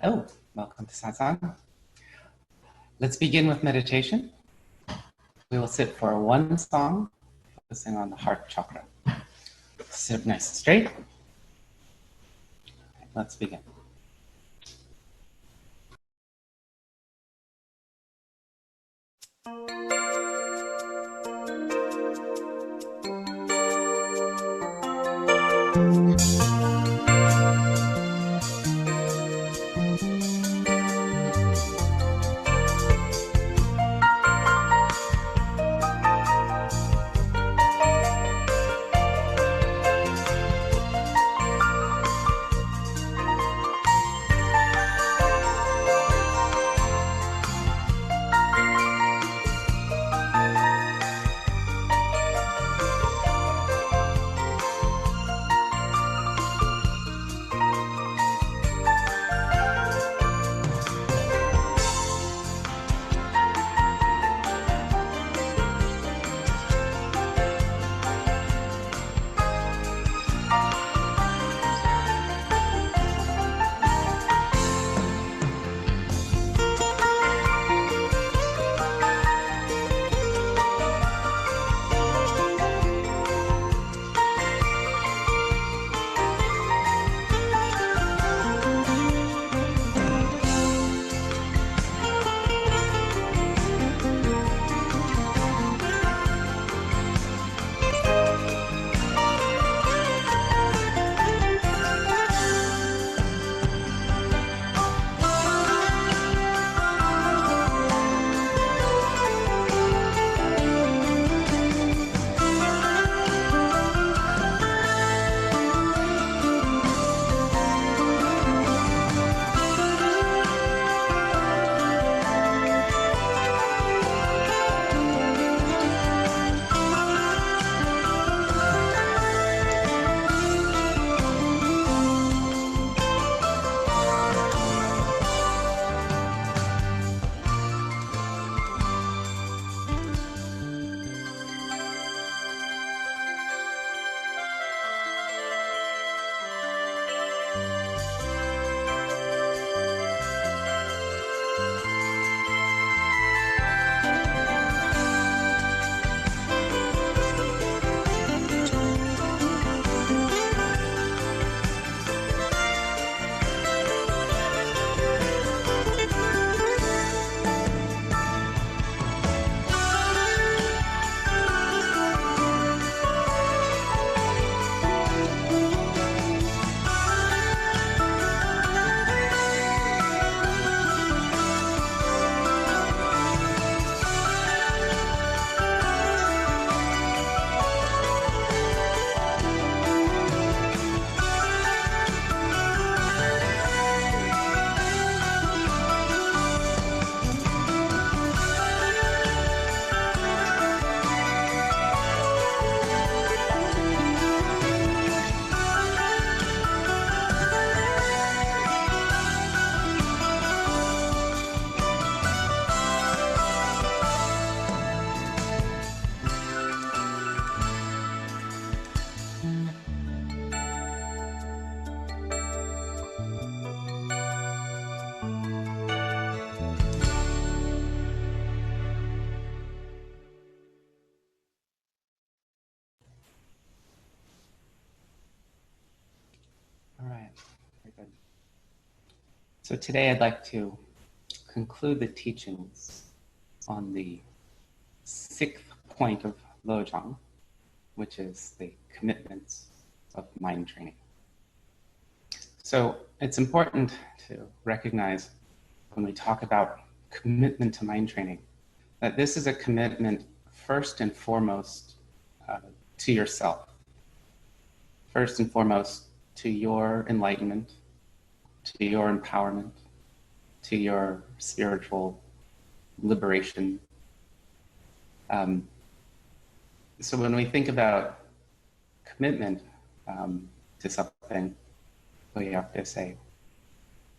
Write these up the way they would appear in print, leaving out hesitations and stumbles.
Hello, welcome to Satsang. Let's begin with meditation. We will sit for one song, focusing on the heart chakra. Sit up nice and straight. Let's begin. So today I'd like to conclude the teachings on the sixth point of Lojong, which is the commitments of mind training. So it's important to recognize when we talk about commitment to mind training, that this is a commitment first and foremost to yourself. First and foremost to your enlightenment, to your empowerment, to your spiritual liberation. So when we think about commitment to something, we have to say,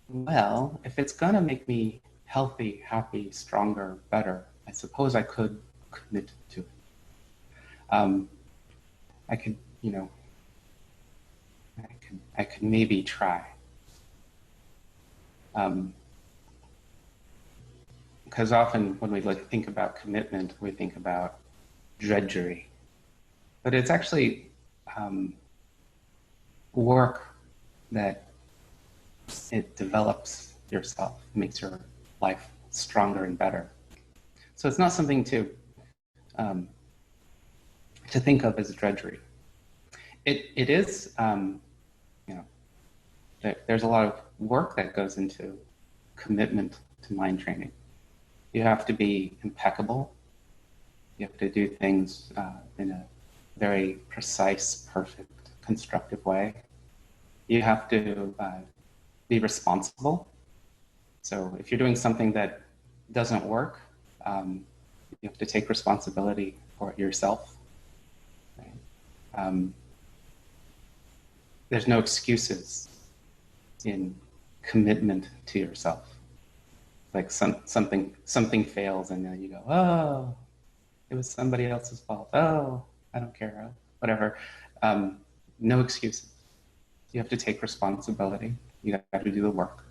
well, if it's gonna make me healthy, happy, stronger, better, I suppose I could commit to it. I could, I could maybe try. Because often when we think about commitment, we think about drudgery, but it's actually work that it develops yourself, makes your life stronger and better. So it's not something to think of as drudgery. It is, you know, there's a lot of work that goes into commitment to mind training. You have to be impeccable. You have to do things in a very precise, perfect, constructive way. You have to be responsible. So if you're doing something that doesn't work, you have to take responsibility for it yourself. Right? There's no excuses in commitment to yourself. Like something fails and then you go, oh, it was somebody else's fault. Oh, I don't care, whatever. No excuses. You have to take responsibility. You have to do the work.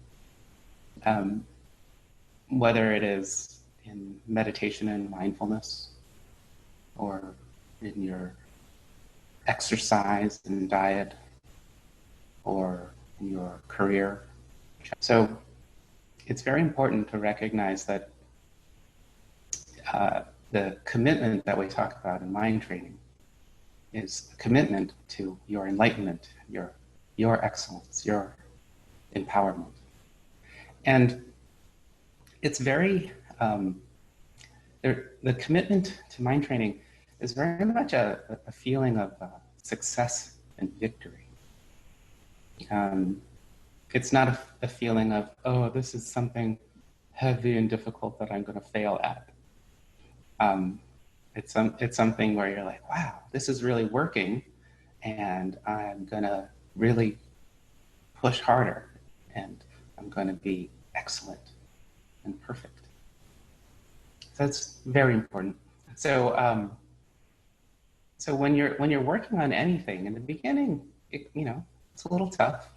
Whether it is in meditation and mindfulness, or in your exercise and diet, or in your career. So it's very important to recognize that the commitment that we talk about in mind training is a commitment to your enlightenment, your excellence, your empowerment. And it's very, the commitment to mind training is very much a feeling of success and victory. It's not a feeling of, oh, this is something heavy and difficult that I'm going to fail at. It's something where you're like, wow, this is really working, and I'm going to really push harder, and I'm going to be excellent and perfect. So that's very important. So, so when you're working on anything in the beginning, it's a little tough,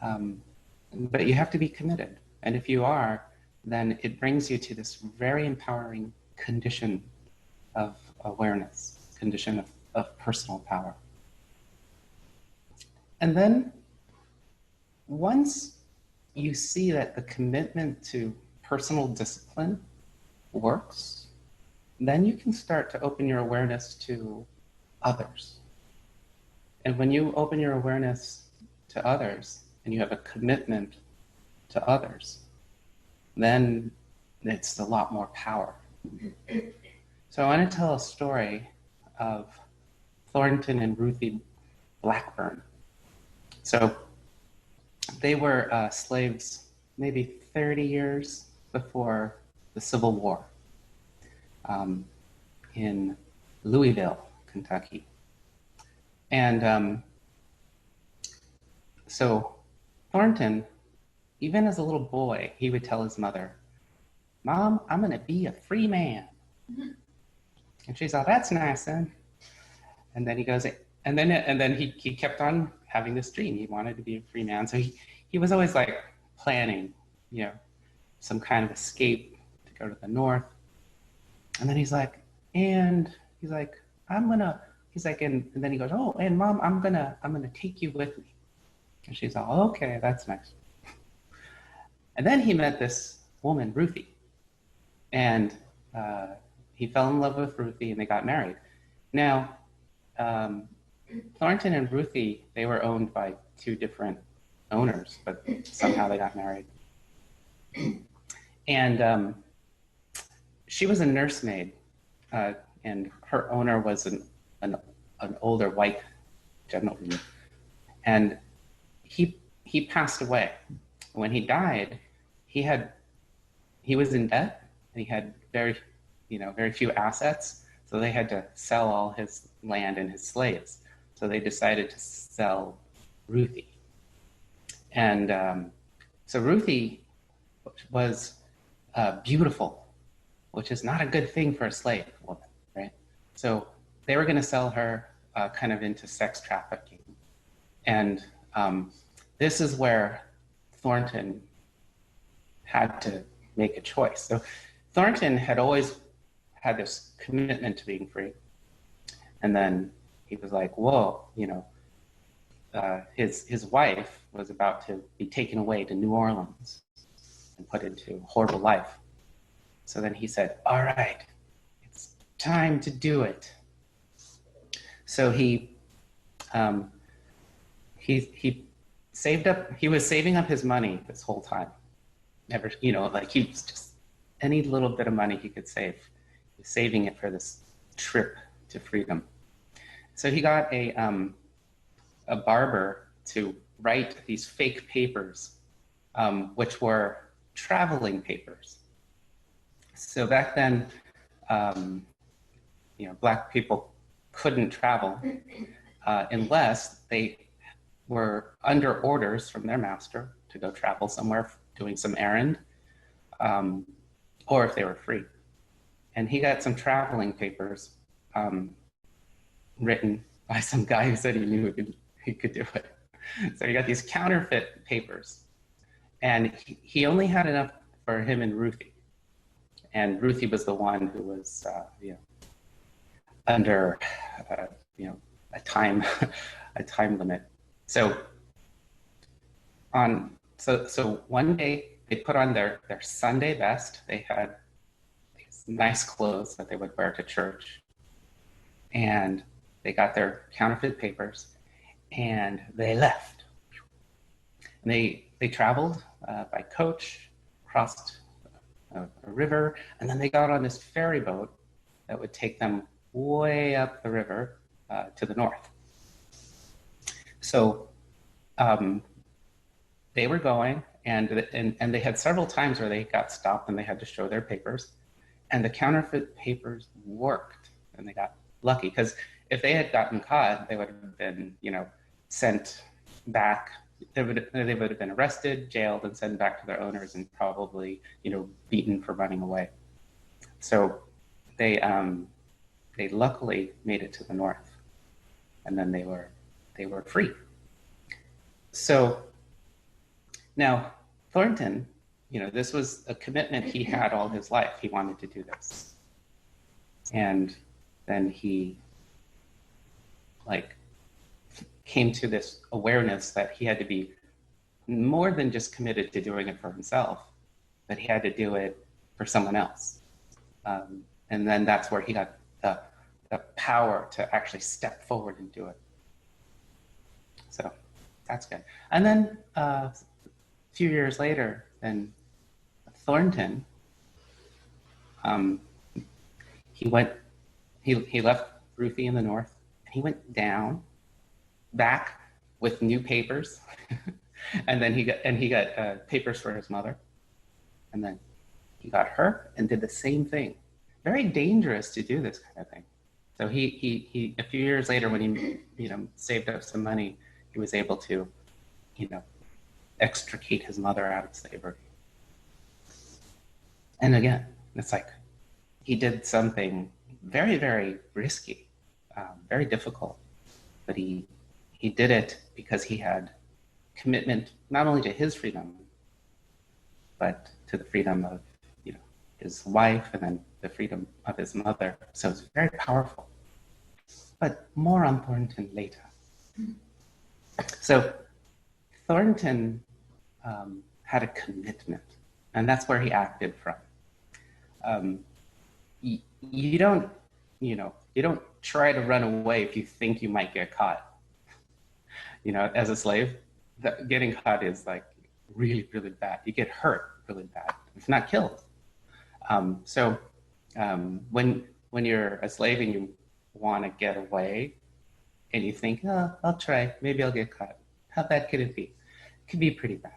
but you have to be committed. And if you are, then it brings you to this very empowering condition of awareness, condition of personal power. And then once you see that the commitment to personal discipline works, then you can start to open your awareness to others. And when you open your awareness to others and you have a commitment to others, then it's a lot more power. So I want to tell a story of Thornton and Ruthie Blackburn. So they were slaves maybe 30 years before the Civil War in Louisville, Kentucky. And so Thornton, even as a little boy, he would tell his mother, "Mom, I'm going to be a free man." And she's like, "That's nice, son." And then he goes, and then he kept on having this dream. He wanted to be a free man. So he was always like planning, some kind of escape to go to the north. And then he's like, and then he goes, "Oh, and Mom, I'm gonna take you with me." And she's like, "Oh, okay, that's nice." And then he met this woman, Ruthie, and he fell in love with Ruthie, and they got married. Now, Thornton and Ruthie, they were owned by two different owners, but somehow they got married. And she was a nursemaid, and her owner was an older white gentleman. And he passed away. When he died, he was in debt, and he had very few assets. So they had to sell all his land and his slaves. So they decided to sell Ruthie. And so Ruthie was beautiful, which is not a good thing for a slave woman, right? So they were going to sell her kind of into sex trafficking. And this is where Thornton had to make a choice. So Thornton had always had this commitment to being free. And then he was like, whoa, his wife was about to be taken away to New Orleans and put into a horrible life. So then he said, all right, it's time to do it. So he saved up, he was saving up his money this whole time. Never, he was just any little bit of money he could save. He was saving it for this trip to freedom. So he got a barber to write these fake papers, which were traveling papers. So back then, Black people couldn't travel unless they were under orders from their master to go travel somewhere doing some errand, or if they were free. And he got some traveling papers written by some guy who said he knew he could do it. So he got these counterfeit papers, and he only had enough for him and Ruthie. And Ruthie was the one who was, under, a time limit. So one day they put on their Sunday best. They had these nice clothes that they would wear to church, and they got their counterfeit papers, and they left. And they traveled by coach, crossed a river, and then they got on this ferry boat that would take them way up the river to the north. So they were going, and they had several times where they got stopped and they had to show their papers, and the counterfeit papers worked, and they got lucky, because if they had gotten caught, they would have been, sent back. They would have been arrested, jailed, and sent back to their owners, and probably, beaten for running away. So they luckily made it to the north, and then they were free. So now Thornton, this was a commitment he had all his life. He wanted to do this, and then he came to this awareness that he had to be more than just committed to doing it for himself, but he had to do it for someone else. And then that's where he got the power to actually step forward and do it. So that's good. And then a few years later, then Thornton, he left Ruthie in the north, and he went down back with new papers. And then he got papers for his mother, and then he got her and did the same thing. Very dangerous to do this kind of thing. So he a few years later, when he saved up some money, he was able to extricate his mother out of slavery. And again, it's like he did something very, very risky, very difficult, but he did it because he had commitment not only to his freedom, but to the freedom of his wife, and then the freedom of his mother. So it's very powerful. But more on Thornton later. So Thornton had a commitment, and that's where he acted from. You don't try to run away if you think you might get caught. As a slave, getting caught is really, really bad. You get hurt really bad, if not killed. So when you're a slave and you want to get away, and you think, oh, I'll try, maybe I'll get caught. How bad could it be? It could be pretty bad.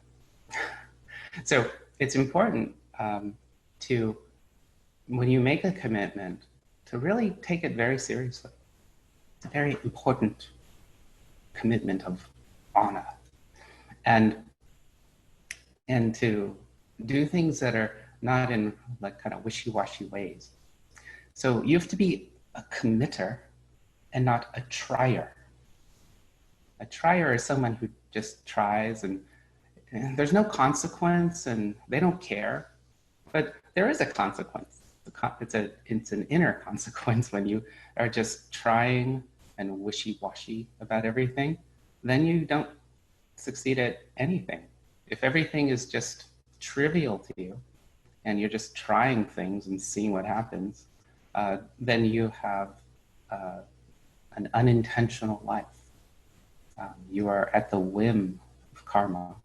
So it's important to, when you make a commitment, to really take it very seriously. It's a very important commitment of honor, and to do things that are not in kind of wishy-washy ways. So you have to be a committer and not a trier. A trier is someone who just tries and there's no consequence and they don't care, but there is a consequence. It's an inner consequence when you are just trying and wishy-washy about everything, then you don't succeed at anything. If everything is just trivial to you and you're just trying things and seeing what happens, then you have an unintentional life. You are at the whim of karma,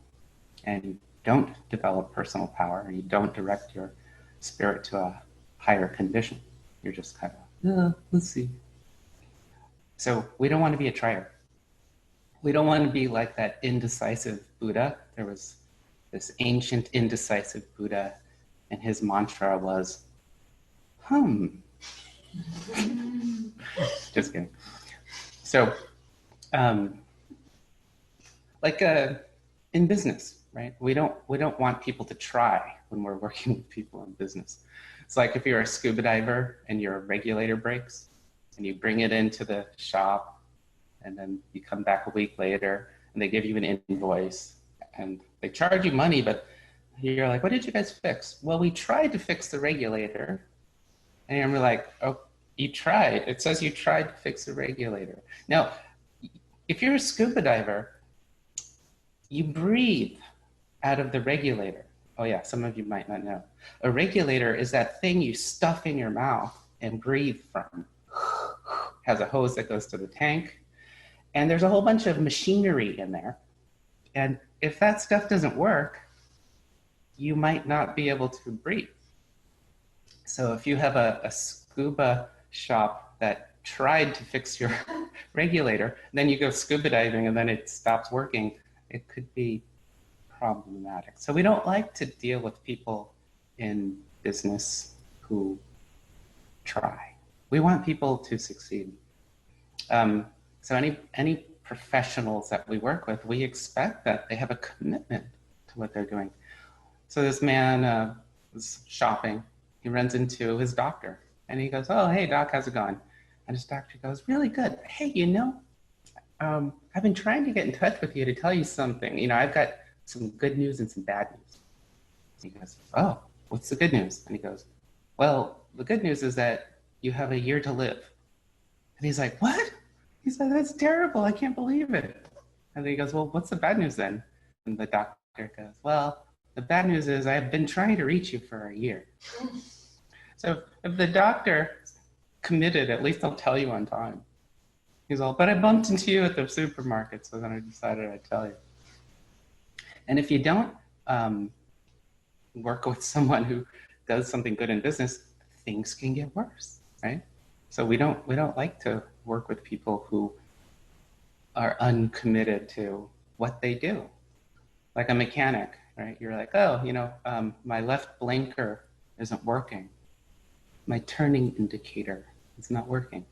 and you don't develop personal power, and you don't direct your spirit to a higher condition. You're just kind of, let's see. So we don't want to be a trier. We don't want to be like that indecisive Buddha. There was this ancient indecisive Buddha, and his mantra was, Just kidding. So, in business, right? We don't want people to try when we're working with people in business. It's like if you're a scuba diver and your regulator breaks, and you bring it into the shop, and then you come back a week later, and they give you an invoice, and they charge you money, but you're like, what did you guys fix? Well, we tried to fix the regulator. And we're like, oh, you tried. It says you tried to fix the regulator. Now, if you're a scuba diver, you breathe out of the regulator. Oh yeah, some of you might not know. A regulator is that thing you stuff in your mouth and breathe from. Has a hose that goes to the tank. And there's a whole bunch of machinery in there. And if that stuff doesn't work, you might not be able to breathe. So if you have a scuba shop that tried to fix your regulator, then you go scuba diving and then it stops working, it could be problematic. So we don't like to deal with people in business who try. We want people to succeed. So any professionals that we work with, we expect that they have a commitment to what they're doing. So this man was shopping. He runs into his doctor and he goes, oh, hey, doc, how's it going? And his doctor goes, really good. Hey, I've been trying to get in touch with you to tell you something. I've got some good news and some bad news. He goes, oh, what's the good news? And he goes, well, the good news is that you have a year to live. And he's like, what? He's like, that's terrible. I can't believe it. And then he goes, well, what's the bad news then? And the doctor goes, well, the bad news is I've been trying to reach you for a year. So if the doctor committed, at least I'll tell you on time. He's all, but I bumped into you at the supermarket, so then I decided I'd tell you. And if you don't work with someone who does something good in business, things can get worse, right? So we don't like to work with people who are uncommitted to what they do. Like a mechanic, right? You're like, oh, my left blinker isn't working. My turning indicator is not working.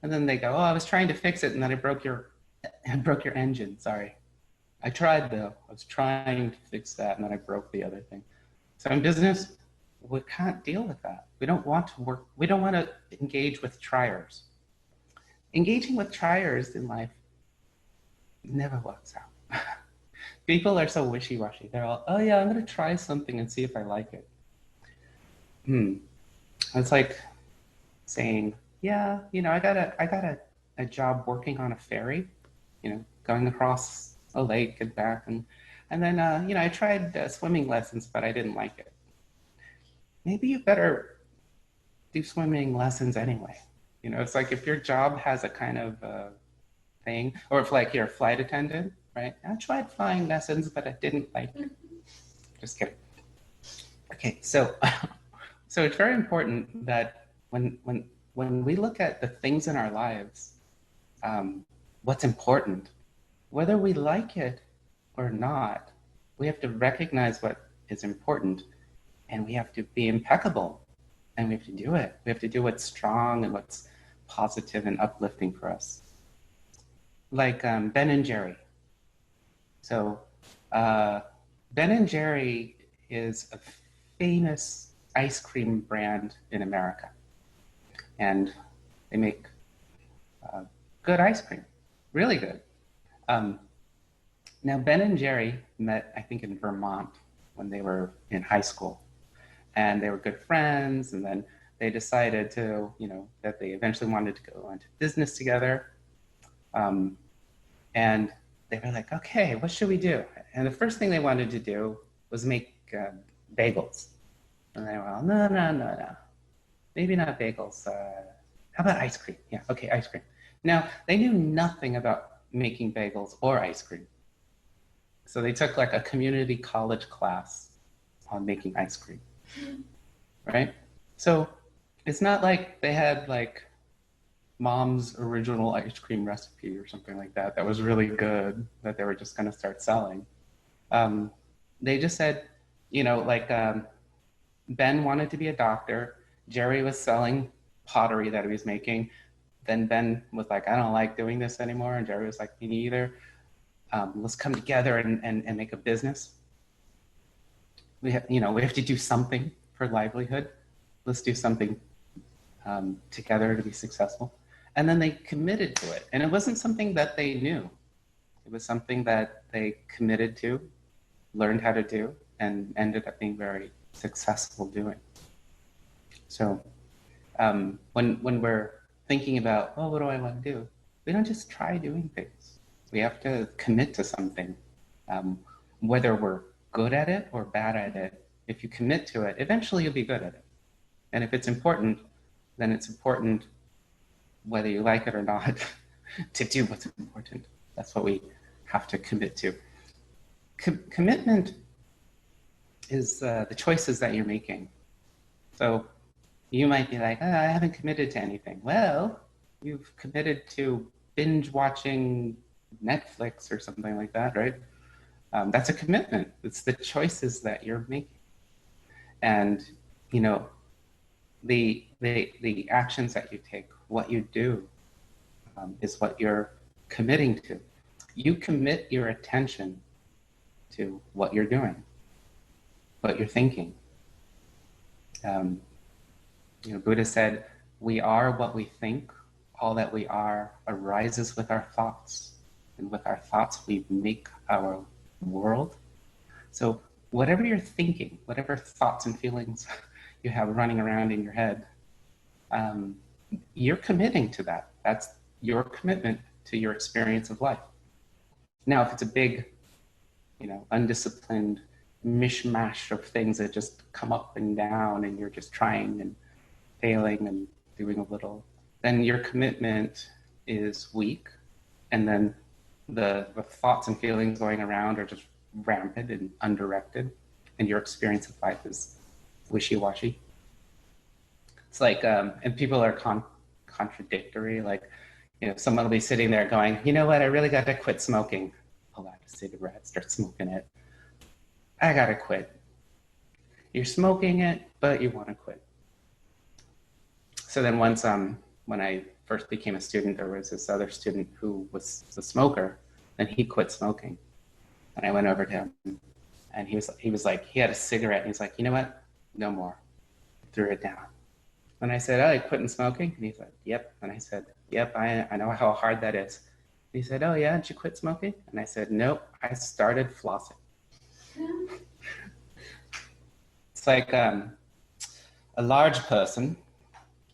And then they go, oh, I was trying to fix it and then I broke your engine, sorry. I tried though, I was trying to fix that and then I broke the other thing. So in business, we can't deal with that. We don't want to engage with triers. Engaging with triers in life never works out. People are so wishy-washy. They're all, oh yeah, I'm gonna try something and see if I like it. It's like saying, yeah, I got a job working on a ferry, going across a lake and back, and then I tried swimming lessons, but I didn't like it. Maybe you better do swimming lessons anyway. It's like if your job has a kind of thing, or if like you're a flight attendant, right? I tried flying lessons, but I didn't like it. Just kidding. Okay, so it's very important that when we look at the things in our lives, what's important, whether we like it or not, we have to recognize what is important, and we have to be impeccable, and we have to do it. We have to do what's strong and what's positive and uplifting for us. Like Ben and Jerry. So Ben and Jerry is a famous ice cream brand in America. And they make good ice cream, really good. Now, Ben and Jerry met, I think, in Vermont when they were in high school. And they were good friends. And then they decided to, that they eventually wanted to go into business together. And they were like, okay, what should we do? And the first thing they wanted to do was make bagels. And they were all, no. Maybe not bagels. How about ice cream? Yeah, okay, ice cream. Now, they knew nothing about making bagels or ice cream. So they took like a community college class on making ice cream, right? So it's not like they had like mom's original ice cream recipe or something like that that was really good that they were just going to start selling. They just said, Ben wanted to be a doctor. Jerry was selling pottery that he was making. Then Ben was like, I don't like doing this anymore. And Jerry was like, me neither. Let's come together and make a business. We have to do something for livelihood. Let's do something together to be successful. And then they committed to it. And it wasn't something that they knew. It was something that they committed to, learned how to do, and ended up being very successful doing. So when we're thinking about, what do I want to do? We don't just try doing things. We have to commit to something, whether we're good at it or bad at it. If you commit to it, eventually you'll be good at it. And if it's important, then it's important whether you like it or not to do what's important. That's what we have to commit to. Commitment is the choices that you're making. So you might be like, I haven't committed to anything. Well, you've committed to binge watching Netflix or something like that, right? That's a commitment. It's the choices that you're making. And, the actions that you take, what you do, is what you're committing to. You commit your attention to what you're doing, what you're thinking. Buddha said, we are what we think. All that we are arises with our thoughts. And with our thoughts, we make our world. So whatever you're thinking, whatever thoughts and feelings you have running around in your head, you're committing to that. That's your commitment to your experience of life. Now, if it's a big, undisciplined mishmash of things that just come up and down and you're just trying and failing and doing a little, then your commitment is weak. And then the thoughts and feelings going around are just rampant and undirected. And your experience of life is wishy-washy. It's like, and people are contradictory. Like, someone will be sitting there going, you know what, I really got to quit smoking. Pull out a cigarette, start smoking it. I got to quit. You're smoking it, but you want to quit. So then once, when I first became a student, there was this other student who was a smoker, and he quit smoking. And I went over to him, and he was like, he had a cigarette, and he's like, you know what, no more. Threw it down. And I said, oh, you quitting smoking? And he said, yep. And I said, yep, I know how hard that is. And he said, oh yeah, did you quit smoking? And I said, nope, I started flossing. It's like a large person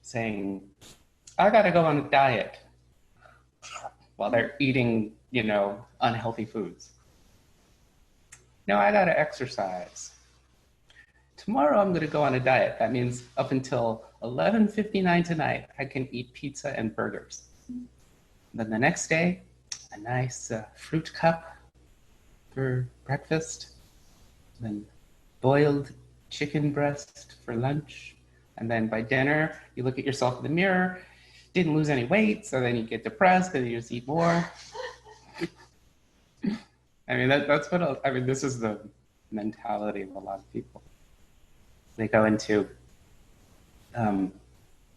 saying, I gotta go on a diet while they're eating, unhealthy foods. No, I gotta exercise. Tomorrow I'm gonna go on a diet. That means up until 11:59 tonight, I can eat pizza and burgers. Then the next day, a nice fruit cup for breakfast, then boiled chicken breast for lunch. And then by dinner, you look at yourself in the mirror, didn't lose any weight, so then you get depressed and you just eat more. I mean, that's what, this is the mentality of a lot of people. They go into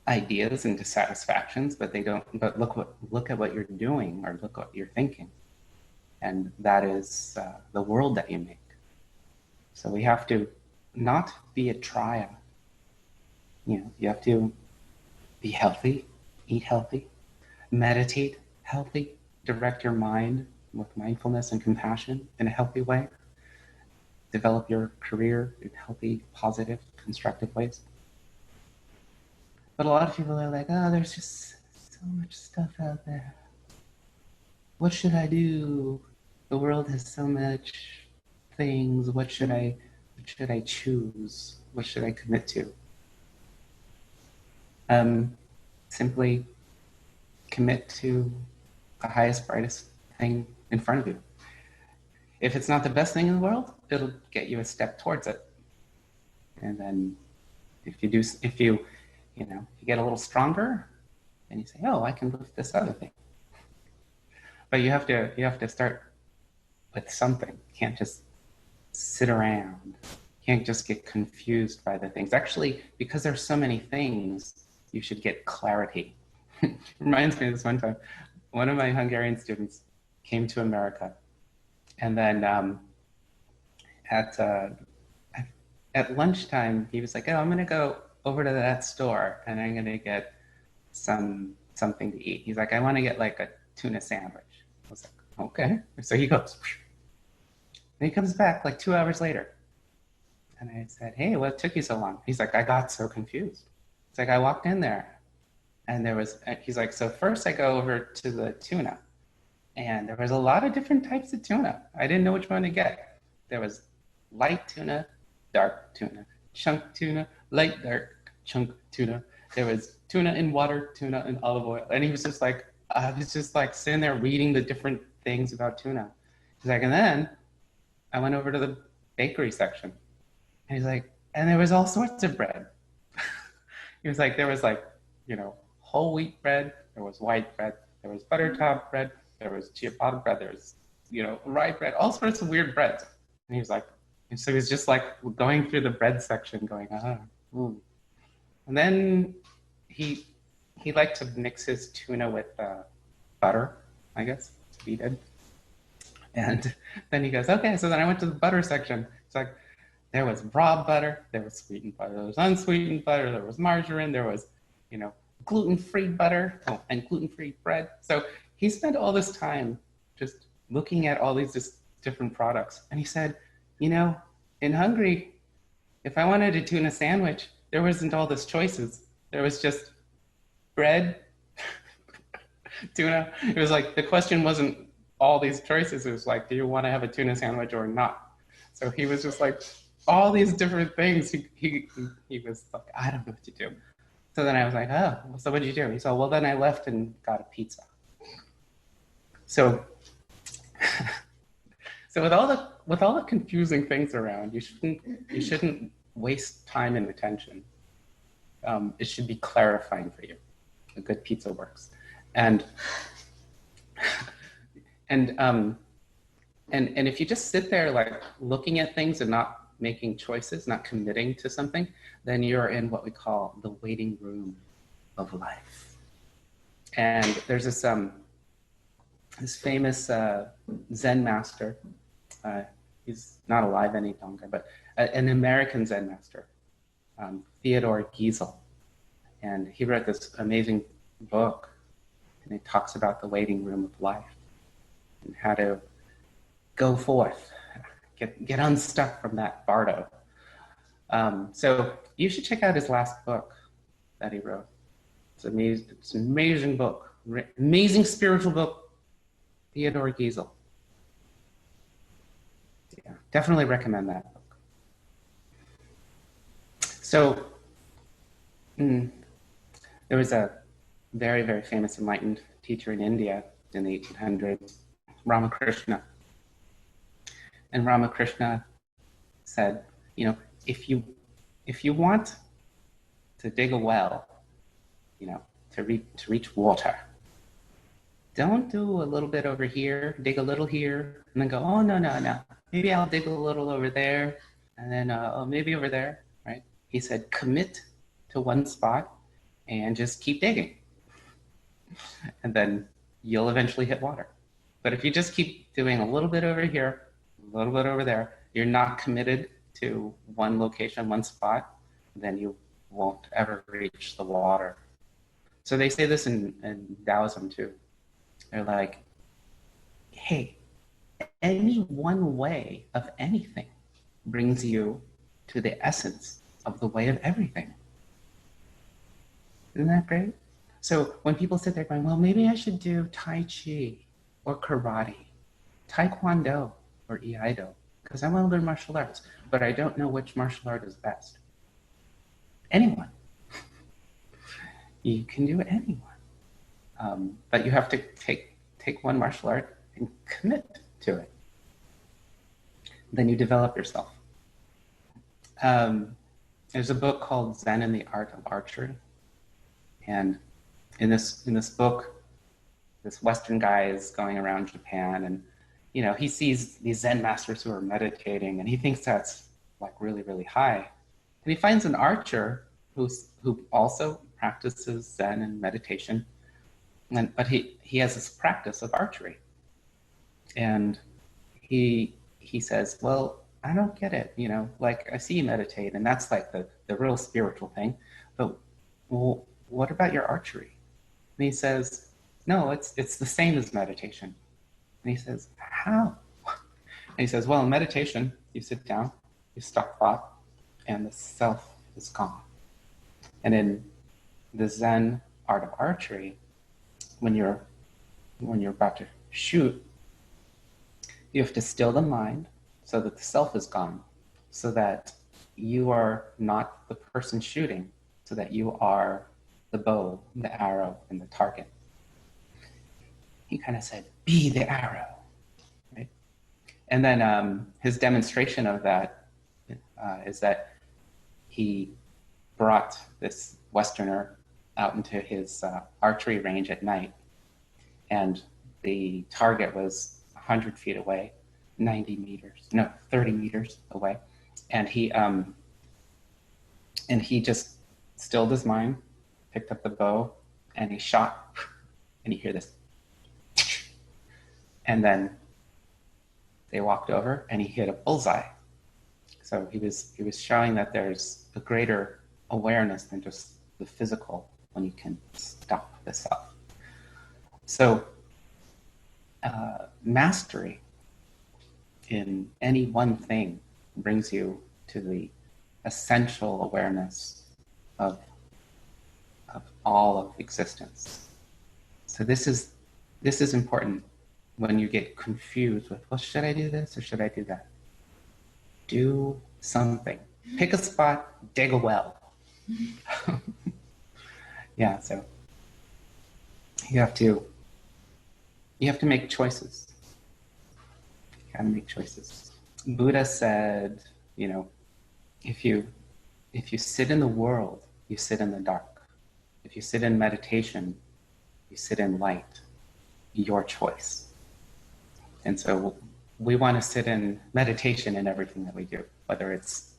ideas and dissatisfactions, but look at what you're doing or look what you're thinking. And that is the world that you make. So we have to not be a triad. You have to be healthy, eat healthy, meditate healthy, direct your mind with mindfulness and compassion in a healthy way. Develop your career in healthy, positive, constructive ways. But a lot of people are like, oh, there's just so much stuff out there. What should I do? The world has so much things. What should I choose? What should I commit to? Simply commit to the highest, brightest thing in front of you. If it's not the best thing in the world, it'll get you a step towards it. And then if you get a little stronger, and you say, oh, I can lift this other thing. But you have to start with something. You can't just sit around. You can't just get confused by the things. Actually, because there's so many things, you should get clarity. It reminds me of this one time. One of my Hungarian students came to America, and then at lunchtime, he was like, oh, I'm going to go over to that store, and I'm going to get something to eat. He's like, I want to get like a tuna sandwich. I was like, okay. So he goes, and he comes back like 2 hours later. And I said, hey, what took you so long? He's like, I got so confused. It's like, I walked in there, and he's like, so first I go over to the tuna, and there was a lot of different types of tuna. I didn't know which one to get. There was light tuna, dark tuna, chunk tuna, light, dark, chunk tuna. There was tuna in water, tuna in olive oil. And he was just like, I was just like sitting there reading the different things about tuna. He's like, and then I went over to the bakery section. And he's like, and there was all sorts of bread. He was like, there was like, whole wheat bread, there was white bread, there was butter top bread, there was ciabatta bread, there was, rye bread, all sorts of weird breads. And he was like, and so he was just like going through the bread section going, And then he liked to mix his tuna with butter, I guess, he did. And then he goes, okay, so then I went to the butter section. It's like, there was raw butter, there was sweetened butter, there was unsweetened butter, there was margarine, there was, gluten-free butter, and gluten-free bread. So he spent all this time just looking at all these just different products. And he said, in Hungary, if I wanted a tuna sandwich, there wasn't all these choices. There was just bread, tuna. It was like, the question wasn't all these choices. It was like, do you want to have a tuna sandwich or not? So he was just like, all these different things. He was like, I don't know what to do. So then I was like, oh, so what did you do? He said, well, then I left and got a pizza. So, so with all the confusing things around, you shouldn't waste time and attention. It should be clarifying for you. A good pizza works, and if you just sit there like looking at things and not making choices, not committing to something, then you're in what we call the waiting room of life. And there's this famous Zen master. He's not alive any longer, but an American Zen master, Theodore Giesel. And he wrote this amazing book, and it talks about the waiting room of life and how to go forth, get unstuck from that bardo. So you should check out his last book that he wrote. It's amazing. It's an amazing book, amazing spiritual book, Theodore Giesel. Yeah, definitely recommend that book. So there was a very, very famous enlightened teacher in India in the 1800s, Ramakrishna. And Ramakrishna said, if you want to dig a well, to reach water, don't do a little bit over here, dig a little here, and then go, oh, no. Maybe I'll dig a little over there, and then maybe over there, right? He said, commit to one spot and just keep digging. And then you'll eventually hit water. But if you just keep doing a little bit over here, a little bit over there, you're not committed to one location, one spot, then you won't ever reach the water. So they say this in Taoism too. They're like, hey, any one way of anything brings you to the essence of the way of everything. Isn't that great? So when people sit there going, well, maybe I should do Tai Chi or karate, Taekwondo or Iaido, because I want to learn martial arts, but I don't know which martial art is best. Anyone. You can do anyone. But you have to take one martial art and commit to it. Then you develop yourself. There's a book called Zen and the Art of Archery. And in this book, this Western guy is going around Japan, and he sees these Zen masters who are meditating, and he thinks that's like really, really high. And he finds an archer who also practices Zen and meditation, but he has this practice of archery. And he says, well, I don't get it, like I see you meditate, and that's like the real spiritual thing, but well, what about your archery? And he says, no, it's the same as meditation. And he says, how? And he says, well, in meditation, you sit down, you stop thought, and the self is gone. And in the Zen art of archery, when you're about to shoot, you have to still the mind so that the self is gone, so that you are not the person shooting, so that you are the bow, the arrow, and the target. He kind of said, be the arrow, right? And then his demonstration of that is that he brought this Westerner out into his archery range at night, and the target was 100 feet away, 30 meters away. And he just stilled his mind, picked up the bow, and he shot, and you hear this. And then they walked over, and he hit a bullseye. So he was showing that there's a greater awareness than just the physical when you can stop the self. So mastery in any one thing brings you to the essential awareness of all of existence. So this is important when you get confused with, well, should I do this or should I do that? Do something. Pick a spot, dig a well. Yeah, so you have to make choices. You gotta make choices. Buddha said, if you sit in the world, you sit in the dark. If you sit in meditation, you sit in light. Your choice. And so we want to sit in meditation in everything that we do, whether it's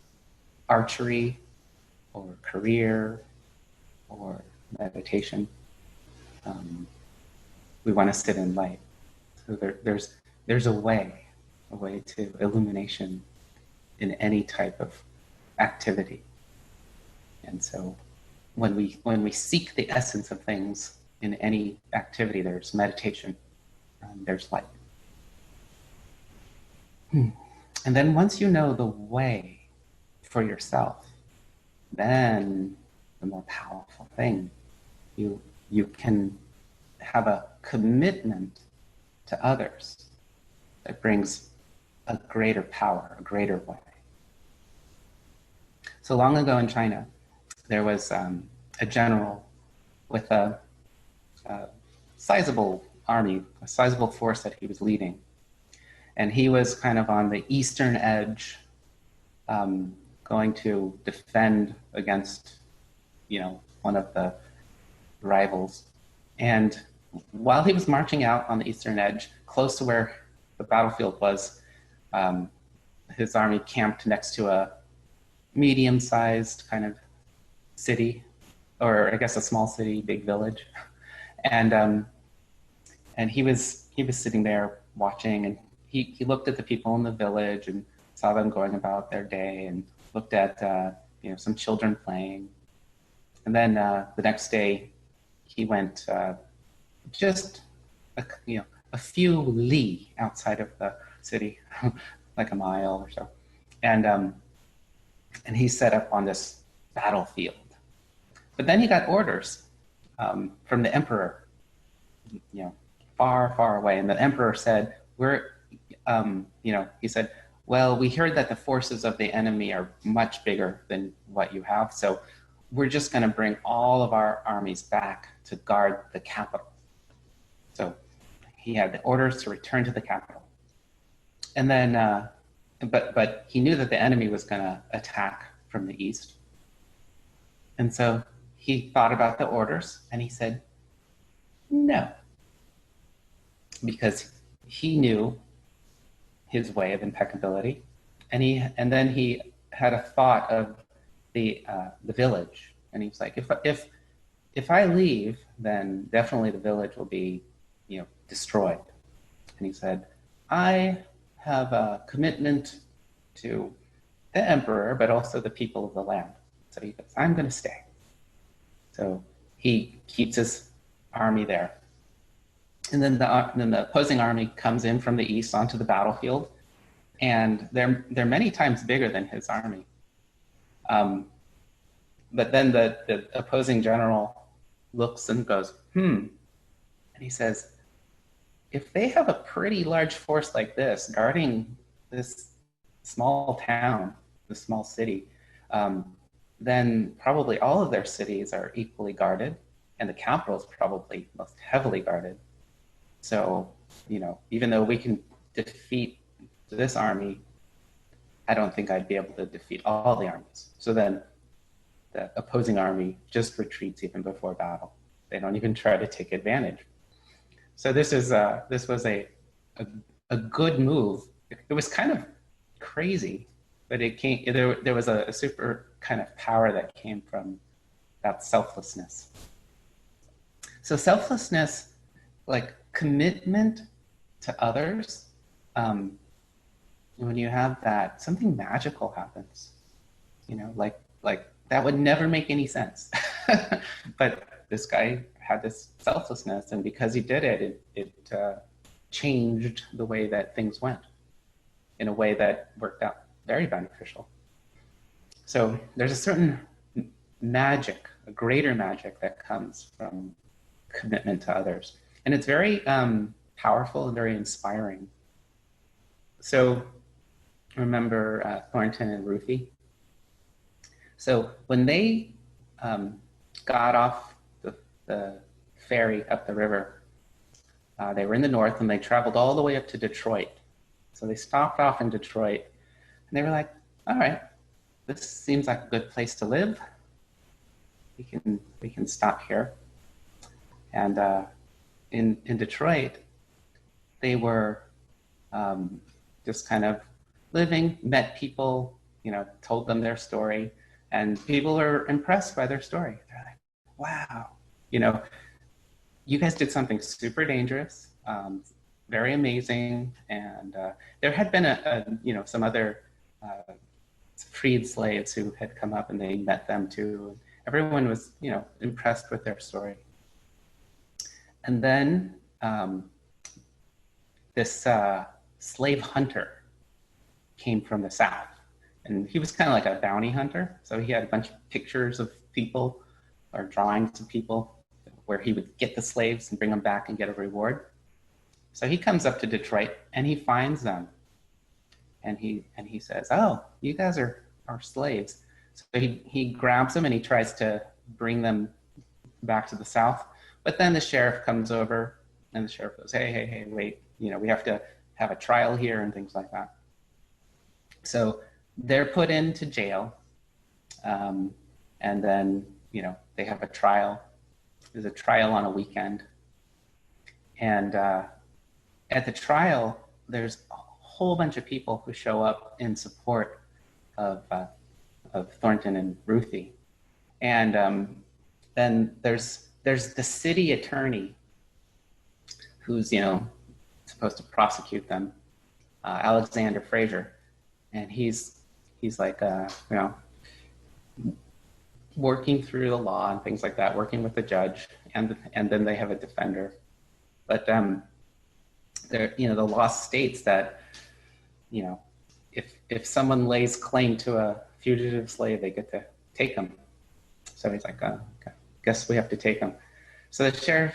archery or career or meditation. We want to sit in light. So there's a way to illumination in any type of activity. And so when we seek the essence of things in any activity, there's meditation, there's light. And then once you know the way for yourself, then the more powerful thing, you can have a commitment to others that brings a greater power, a greater way. So long ago in China, there was a general with a sizable army, a sizable force that he was leading. And he was kind of on the eastern edge, going to defend against, one of the rivals. And while he was marching out on the eastern edge, close to where the battlefield was, his army camped next to a medium-sized kind of city, or I guess a small city, big village. And he was sitting there watching, and he looked at the people in the village and saw them going about their day, and looked at some children playing. And then the next day, he went just a few li outside of city, like a mile or so. And he set up on this battlefield. But then he got orders from the emperor, far, far away. And the emperor said, he said, well, we heard that the forces of the enemy are much bigger than what you have. So we're just going to bring all of our armies back to guard the capital. So he had the orders to return to the capital. And then, but he knew that the enemy was going to attack from the east. And so he thought about the orders and he said, no, because he knew his way of impeccability. And then he had a thought of the village. And he was like, if I leave, then definitely the village will be, destroyed. And he said, I have a commitment to the emperor, but also the people of the land. So he goes, I'm going to stay. So he keeps his army there. And then the opposing army comes in from the east onto the battlefield, and they're many times bigger than his army. But then the opposing general looks and goes, and he says, if they have a pretty large force like this guarding this small town, this small city, then probably all of their cities are equally guarded, and the capital is probably most heavily guarded. So, even though we can defeat this army, I don't think I'd be able to defeat all the armies. So then the opposing army just retreats even before battle. They don't even try to take advantage. So this was a good move. It was kind of crazy, but there was a super kind of power that came from that selflessness. So selflessness, like commitment to others, when you have that, something magical happens. Like that would never make any sense. But this guy had this selflessness, and because he did it, it changed the way that things went in a way that worked out very beneficial. So there's a certain magic, a greater magic that comes from commitment to others. And it's very powerful and very inspiring. So remember Thornton and Ruthie? So when they got off the ferry up the river, they were in the north and they traveled all the way up to Detroit. So they stopped off in Detroit and they were like, all right, this seems like a good place to live. We can stop here. And in Detroit, they were just kind of living, met people, told them their story, and people are impressed by their story. They're like, wow, you guys did something super dangerous, very amazing. And there had been some other freed slaves who had come up and they met them too. Everyone was, impressed with their story. And then this slave hunter came from the South, and he was kind of like a bounty hunter. So he had a bunch of pictures of people or drawings of people where he would get the slaves and bring them back and get a reward. So he comes up to Detroit and he finds them, and he says, "Oh, you guys are slaves." So he grabs them and he tries to bring them back to the South. But then the sheriff comes over and the sheriff goes, hey, wait, we have to have a trial here and things like that. So they're put into jail. And then, they have a trial. There's a trial on a weekend. And at the trial, there's a whole bunch of people who show up in support of Thornton and Ruthie. And then there's the city attorney who's, supposed to prosecute them, Alexander Fraser. And he's like, working through the law and things like that, working with the judge, and then they have a defender. But the law states that you know, if someone lays claim to a fugitive slave, they get to take them. So he's like, okay, guess we have to take him. So the sheriff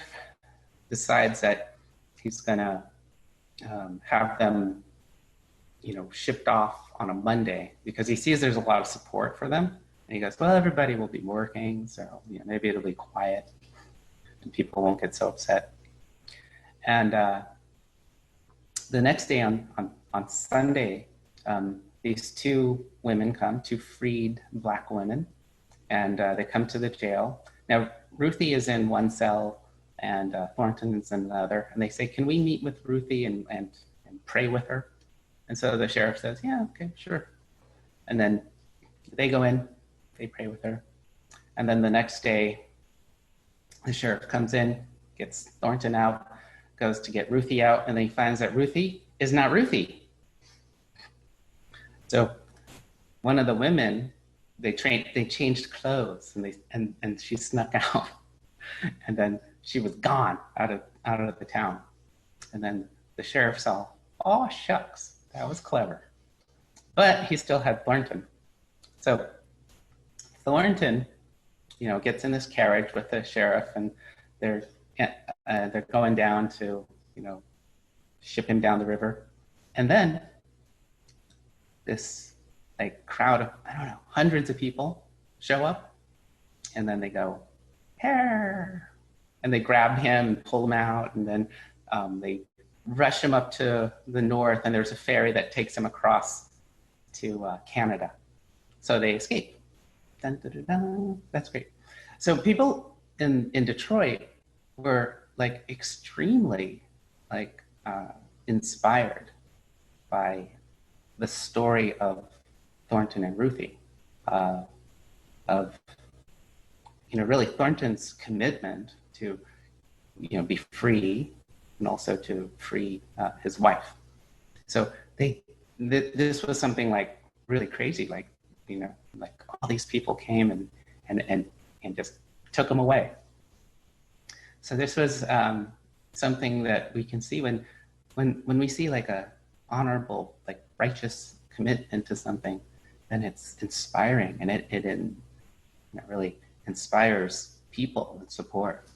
decides that he's gonna have them, you know, shipped off on a Monday because he sees there's a lot of support for them. And he goes, well, everybody will be working, so you know, maybe it'll be quiet and people won't get so upset. And the next day on Sunday, these two women come, two freed Black women, and they come to the jail. Now, Ruthie is in one cell and Thornton is in another. And they say, can we meet with Ruthie and pray with her? And so the sheriff says, yeah, okay, sure. And then they go in, they pray with her. And then the next day, the sheriff comes in, gets Thornton out, goes to get Ruthie out, and then he finds that Ruthie is not Ruthie. So one of the women, they changed clothes and she snuck out. And then she was gone out of the town. And then the sheriff saw, oh, shucks, that was clever. But he still had Thornton. So Thornton, you know, gets in this carriage with the sheriff, and they're going down to, you know, ship him down the river. And then this like crowd of, I don't know, hundreds of people show up, and then they go, "Hair!" and they grab him and pull him out, and then they rush him up to the north, and there's a ferry that takes him across to Canada. So they escape. Dun, dun, dun, dun. That's great. So people in Detroit were like extremely like inspired by the story of Thornton and Ruthie, of, you know, really Thornton's commitment to, you know, be free and also to free his wife. So this was something like really crazy, like, you know, like all these people came and just took him away. So this was something that we can see when we see like a honorable, like righteous commitment to something, then it's inspiring, and it really inspires people with support.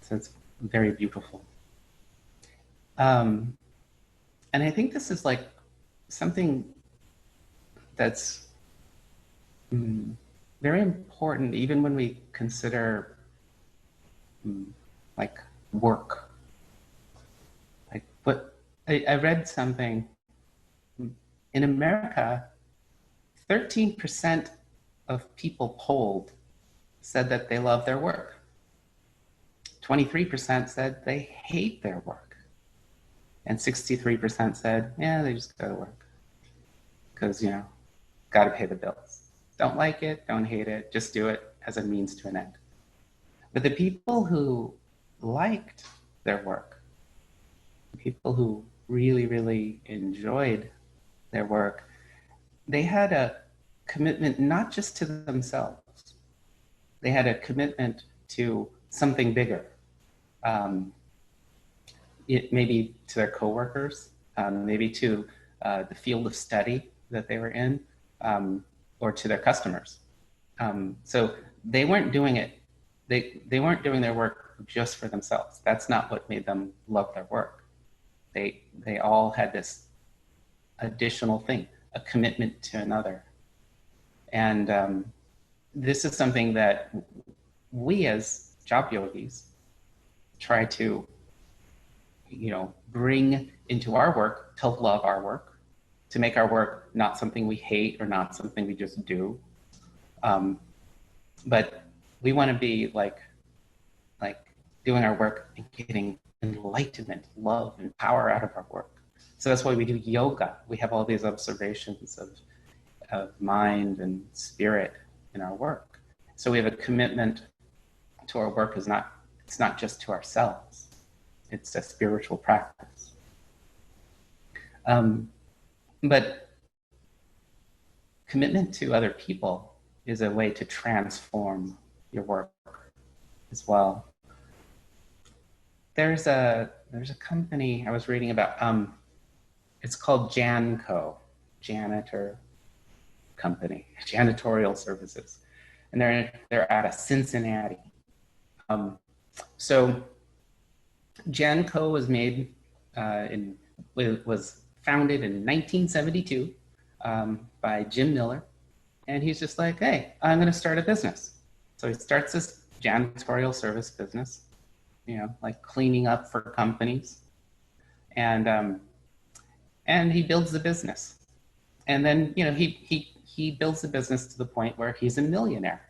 So it's very beautiful. And I think this is like something that's very important, even when we consider like work. Like, but I read something in America, 13% of people polled said that they love their work. 23% said they hate their work. And 63% said, yeah, they just go to work. Because, you know, got to pay the bills. Don't like it, don't hate it, just do it as a means to an end. But the people who liked their work, people who really, really enjoyed their work, they had a commitment not just to themselves. They had a commitment to something bigger. Maybe to their coworkers, maybe to the field of study that they were in, or to their customers. So they weren't doing it. They weren't doing their work just for themselves. That's not what made them love their work. They all had this additional thing, a commitment to another. And this is something that we as job yogis try to, you know, bring into our work, to love our work, to make our work not something we hate or not something we just do. But we want to be like doing our work and getting enlightenment, love, and power out of our work. So that's why we do yoga. We have all these observations of mind and spirit in our work. So we have a commitment to our work. It's not just to ourselves. It's a spiritual practice. But commitment to other people is a way to transform your work as well. There's a company I was reading about. It's called Janco, janitor company, janitorial services. And they're out of Cincinnati. So Janco was made was founded in 1972 by Jim Miller. And he's just like, hey, I'm going to start a business. So he starts this janitorial service business, like cleaning up for companies. And he builds the business. And then, he builds the business to the point where he's a millionaire.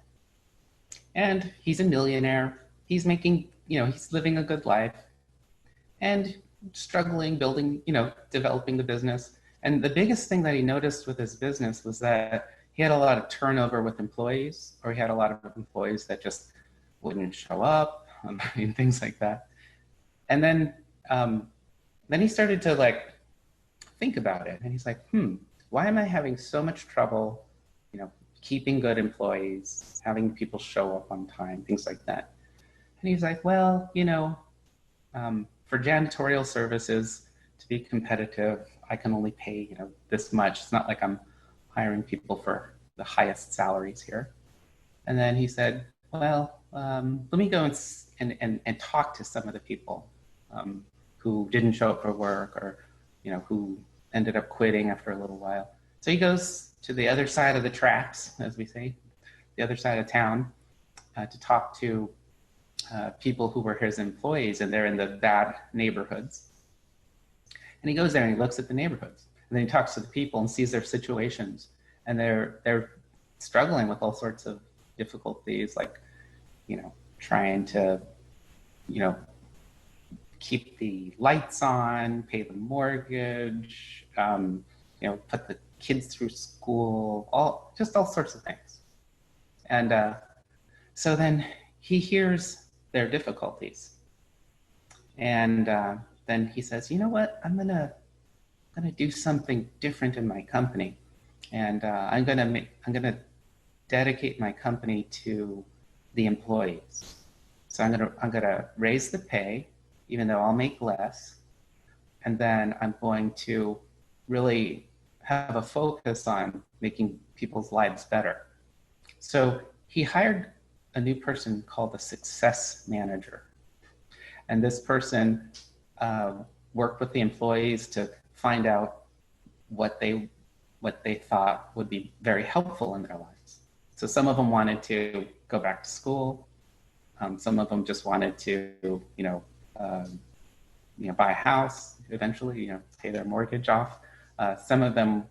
And he's a millionaire. He's making, he's living a good life and struggling, building, developing the business. And the biggest thing that he noticed with his business was that he had a lot of turnover with employees, or he had a lot of employees that just wouldn't show up, things like that. And then he started to like think about it, and he's like, why am I having so much trouble, keeping good employees, having people show up on time, things like that. And he's like, well, for janitorial services to be competitive, I can only pay, this much. It's not like I'm hiring people for the highest salaries here. And then he said, well, let me go and talk to some of the people who didn't show up for work, or, who ended up quitting after a little while. So he goes to the other side of the tracks, as we say, the other side of town, to talk to people who were his employees, and they're in the bad neighborhoods. And he goes there and he looks at the neighborhoods, and then he talks to the people and sees their situations, and they're struggling with all sorts of difficulties, like, trying to, keep the lights on, pay the mortgage, put the kids through school, all sorts of things. And so then he hears their difficulties, and then he says, you know what, I'm gonna do something different in my company, and I'm gonna dedicate my company to the employees. So I'm gonna raise the pay, even though I'll make less, and then I'm going to really have a focus on making people's lives better. So he hired a new person called a success manager. And this person worked with the employees to find out what they thought would be very helpful in their lives. So some of them wanted to go back to school. Some of them just wanted to, buy a house eventually, pay their mortgage off. Some of them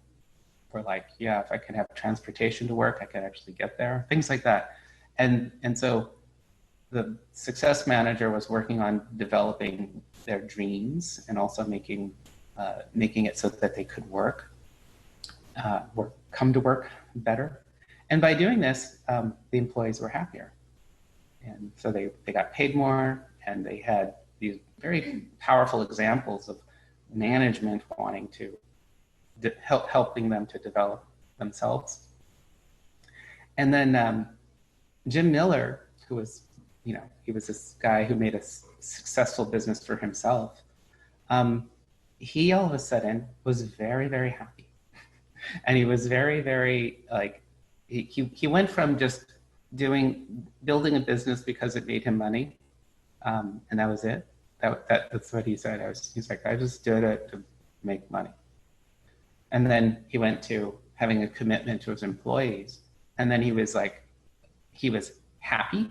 were like, yeah, if I could have transportation to work, I could actually get there, things like that. And so the success manager was working on developing their dreams and also making it so that they could come to work better. And by doing this, the employees were happier. And so they got paid more, and they had these very powerful examples of management wanting to helping them to develop themselves. And then Jim Miller, who was, he was this guy who made a successful business for himself. He all of a sudden was very, very happy. And he was very, very, like, he went from just building a business because it made him money. And that was it. That's what he said. He's like, I just did it to make money. And then he went to having a commitment to his employees. And then he was happy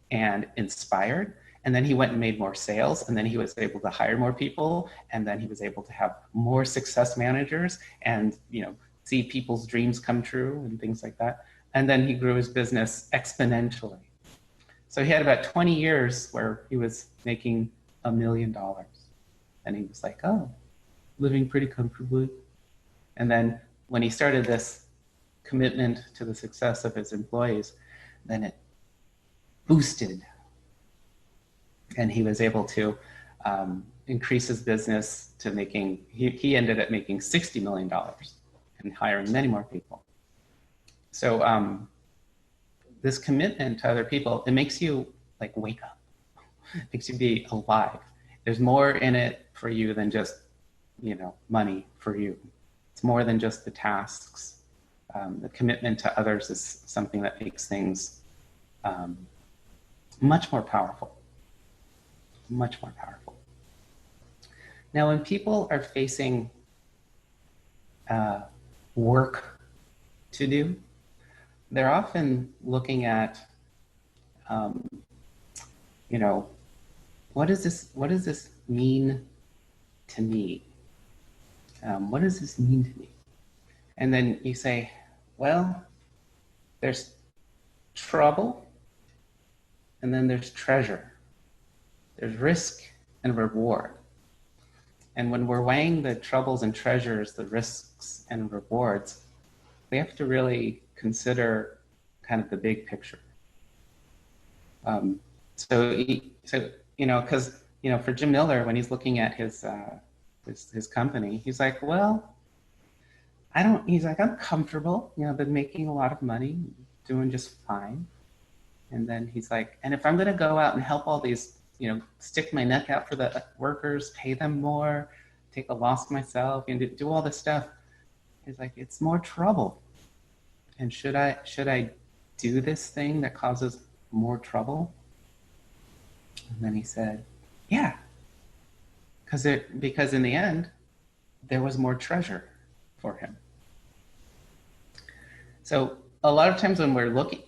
and inspired. And then he went and made more sales. And then he was able to hire more people. And then he was able to have more success managers and, see people's dreams come true and things like that. And then he grew his business exponentially. So he had about 20 years where he was making $1 million. And he was like, oh, living pretty comfortably. And then when he started this commitment to the success of his employees, then it boosted. And he was able to increase his business to he ended up making $60 million and hiring many more people. So this commitment to other people, it makes you like wake up. It makes you be alive. There's more in it for you than just money for you. It's more than just the tasks. The commitment to others is something that makes things much more powerful. Much more powerful. Now, when people are facing work to do, they're often looking at, what does this mean to me? What does this mean to me? And then you say, well, there's trouble, and then there's treasure. There's risk and reward. And when we're weighing the troubles and treasures, the risks and rewards, we have to really consider kind of the big picture. Because for Jim Miller, when he's looking at his company, he's like, well, I'm comfortable, been making a lot of money, doing just fine. And then he's like, and if I'm going to go out and help all these, stick my neck out for the workers, pay them more, take a loss myself, and do all this stuff, he's like, it's more trouble. And should I do this thing that causes more trouble? And then he said, yeah, because in the end, there was more treasure for him. So a lot of times when we're looking,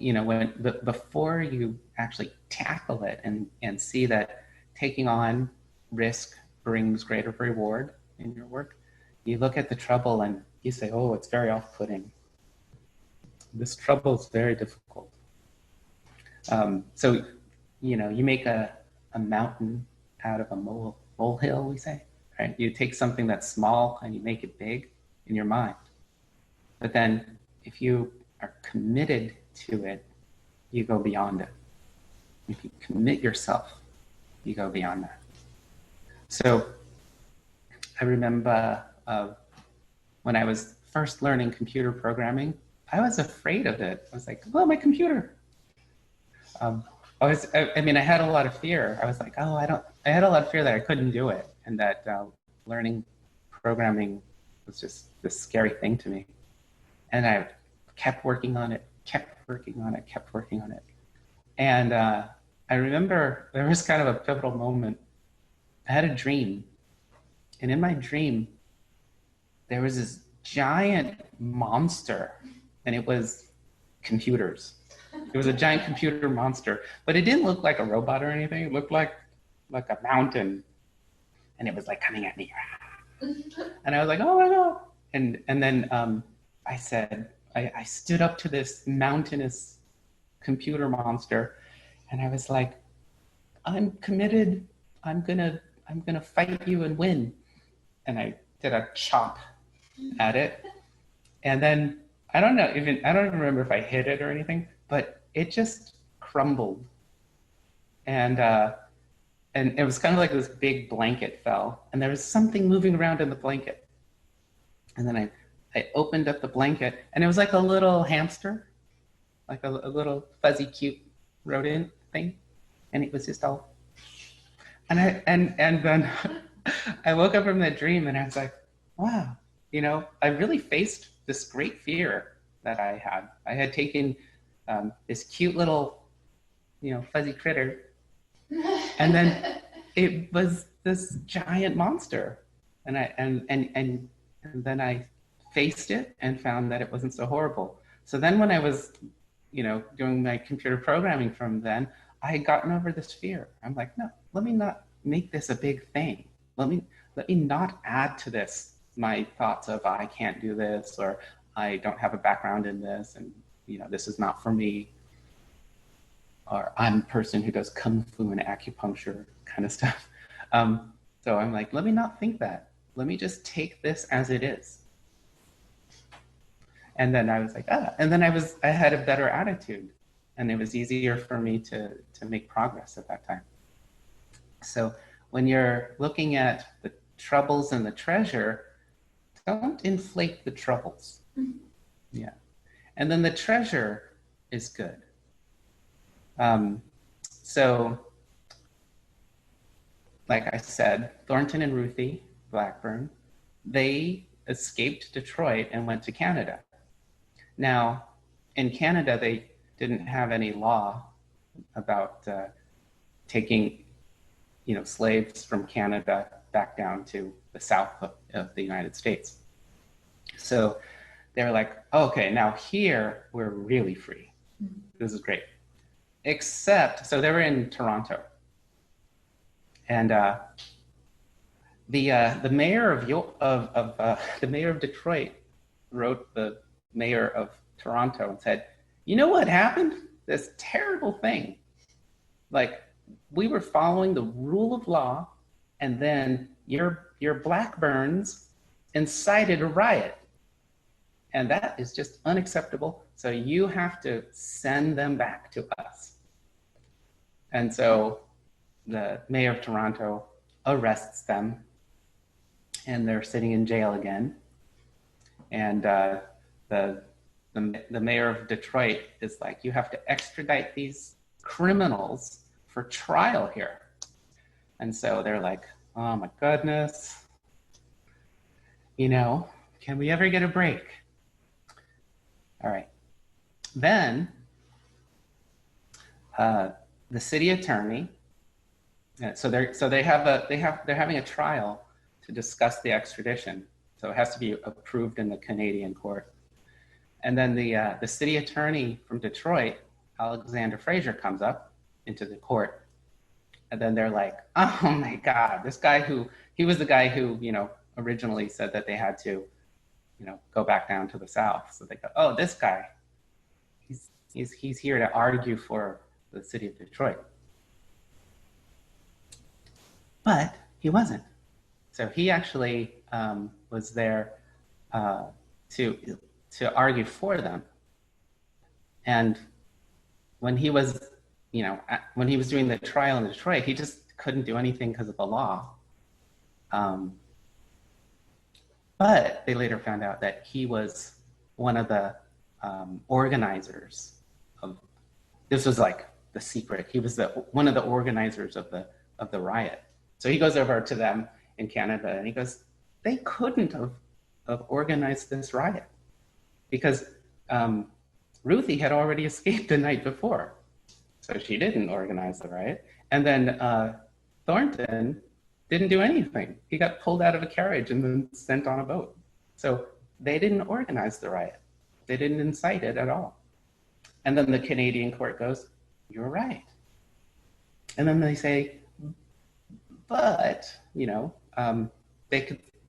before you actually tackle it and see that taking on risk brings greater reward in your work, you look at the trouble and you say, oh, it's very off-putting. This trouble is very difficult. So, you make a mountain out of a molehill, we say, right? You take something that's small and you make it big in your mind. But then if you are committed to it, you go beyond it. If you commit yourself, you go beyond that. So I remember when I was first learning computer programming, I was afraid of it. I was like, well, my computer. I had a lot of fear. I was like, I had a lot of fear that I couldn't do it, and that learning programming was just this scary thing to me. And I kept working on it. And I remember there was kind of a pivotal moment. I had a dream. And in my dream, there was this giant monster, and it was computers. It was a giant computer monster, but it didn't look like a robot or anything. It looked like a mountain, and it was like coming at me. And I was like, oh my God. And then I said, I stood up to this mountainous computer monster, and I was like, I'm committed. I'm gonna fight you and win. And I did a chop at it. And then I don't even remember if I hit it or anything, but it just crumbled. And it was kind of like this big blanket fell, and there was something moving around in the blanket. And then I opened up the blanket, and it was like a little hamster, like a little fuzzy, cute rodent thing. And it was just all, and then I woke up from that dream, and I was like, wow, I really faced this great fear that I had. I had taken this cute little, fuzzy critter, and then it was this giant monster, and then I faced it and found that it wasn't so horrible. So then when I was, doing my computer programming from then, I had gotten over this fear. I'm like, no, let me not make this a big thing. Let me not add to this my thoughts of I can't do this, or I don't have a background in this, and this is not for me, or I'm a person who does kung fu and acupuncture kind of stuff. So I'm like, let me not think that. Let me just take this as it is. And then I was like, and then I had a better attitude, and it was easier for me to make progress at that time. So when you're looking at the troubles and the treasure, don't inflate the troubles. Yeah. And then the treasure is good. So like I said, Thornton and Ruthie Blackburn, they escaped Detroit and went to Canada. Now, in Canada, they didn't have any law about taking, slaves from Canada back down to the south of the United States. So they were like, okay, now here we're really free. This is great. Except, so they were in Toronto, and the mayor of Detroit wrote the mayor of Toronto and said, you know what happened? This terrible thing. Like, we were following the rule of law, and then your Blackburns incited a riot. And that is just unacceptable. So you have to send them back to us. And so the mayor of Toronto arrests them, and they're sitting in jail again. And the mayor of Detroit is like, you have to extradite these criminals for trial here. And so they're like, oh my goodness, can we ever get a break? All right. Then the city attorney, so they're having a trial to discuss the extradition. So it has to be approved in the Canadian court. And then the city attorney from Detroit, Alexander Fraser, comes up into the court. And then they're like, oh my God, he was the guy who, originally said that they had to, go back down to the south. So they go, oh, this guy, he's here to argue for the city of Detroit. But he wasn't. So he actually was there to argue for them. And when he was, when he was doing the trial in Detroit, he just couldn't do anything because of the law. But they later found out that he was one of the organizers of, this was like the secret. He was one of the organizers of the riot. So he goes over to them in Canada and he goes, they couldn't have organized this riot because Ruthie had already escaped the night before. So she didn't organize the riot. And then Thornton didn't do anything. He got pulled out of a carriage and then sent on a boat. So they didn't organize the riot. They didn't incite it at all. And then the Canadian court goes, you're right. And then they say, but,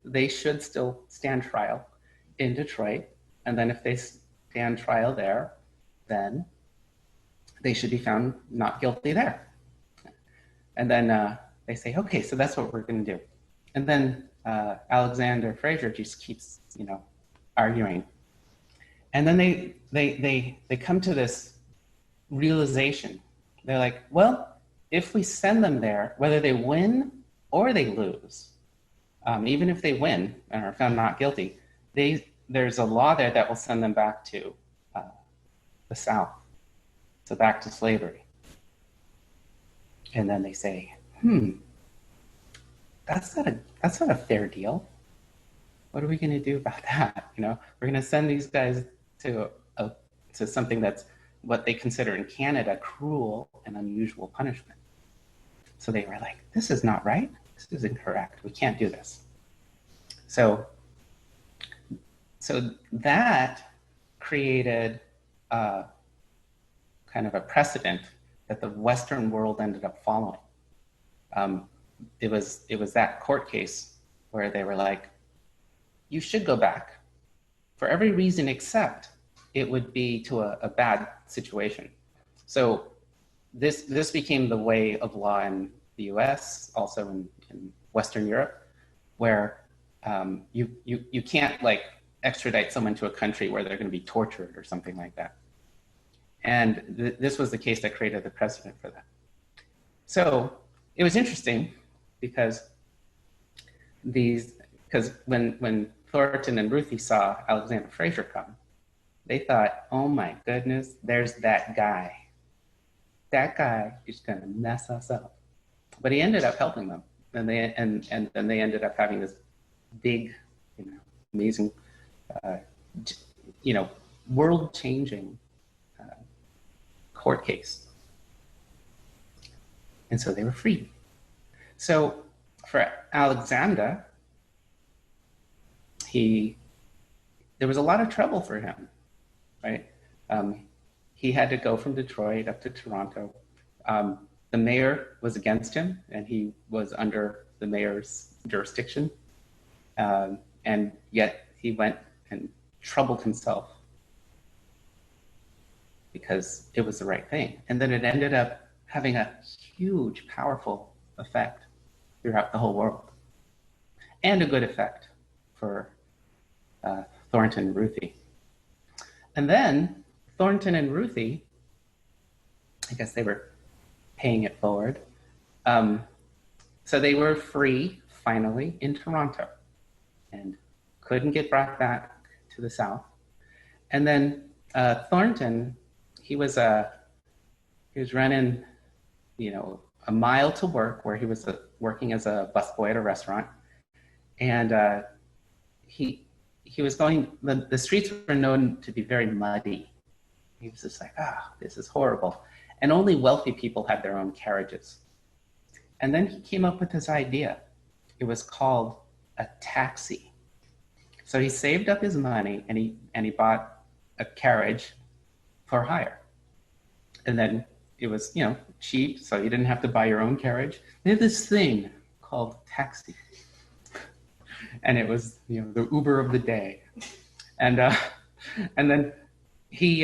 they should still stand trial in Detroit. And then if they stand trial there, then they should be found not guilty there. And then they say, okay, so that's what we're going to do. And then Alexander Fraser just keeps, arguing. And then they come to this realization. They're like, well, if we send them there, whether they win or they lose, even if they win and are found not guilty, there's a law there that will send them back to the South, so back to slavery. And then they say, that's not a fair deal. What are we going to do about that? We're going to send these guys to something that's what they consider in Canada cruel and unusual punishment. So they were like, this is not right. This is incorrect. We can't do this. So that created kind of a precedent that the Western world ended up following. It was that court case where they were like, you should go back for every reason except it would be to a bad situation. So this became the way of law in the US, also in Western Europe, where you can't extradite someone to a country where they're going to be tortured or something like that. And this was the case that created the precedent for that. So it was interesting because when Thornton and Ruthie saw Alexander Fraser come, they thought, oh my goodness, there's that guy. That guy is going to mess us up. But he ended up helping them. And then they ended up having this big amazing, world-changing court case. And so they were freed. So for Alexander, there was a lot of trouble for him, right? He had to go from Detroit up to Toronto. The mayor was against him, and he was under the mayor's jurisdiction. And yet he went and troubled himself because it was the right thing. And then it ended up having a huge, powerful effect throughout the whole world, and a good effect for Thornton and Ruthie. And then Thornton and Ruthie, I guess they were paying it forward. So they were free finally in Toronto and couldn't get brought back to the South. And then Thornton, he was running, a mile to work, where he was working as a busboy at a restaurant. And he was going, the streets were known to be very muddy. He was just like, this is horrible. And only wealthy people had their own carriages. And then he came up with this idea. It was called a taxi. So he saved up his money and he bought a carriage for hire. And then it was, cheap, so you didn't have to buy your own carriage. They had this thing called taxi. And it was, the Uber of the day. And then he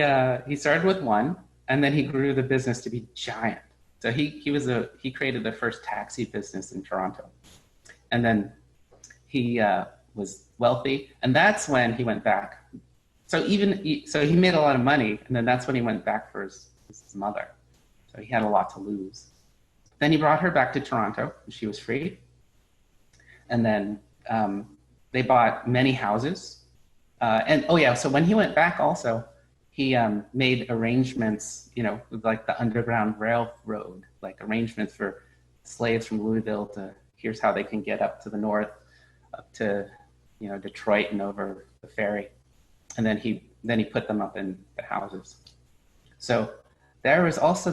started with one, and then he grew the business to be giant. So he created the first taxi business in Toronto. And then he was wealthy, and that's when he went back. So he made a lot of money, and then that's when he went back for his mother. So he had a lot to lose. Then he brought her back to Toronto, and she was free. And then they bought many houses. So when he went back also, he made arrangements, like the Underground Railroad, like arrangements for slaves from Louisville to, here's how they can get up to the north, up to, Detroit and over the ferry. And then he put them up in the houses. So there was also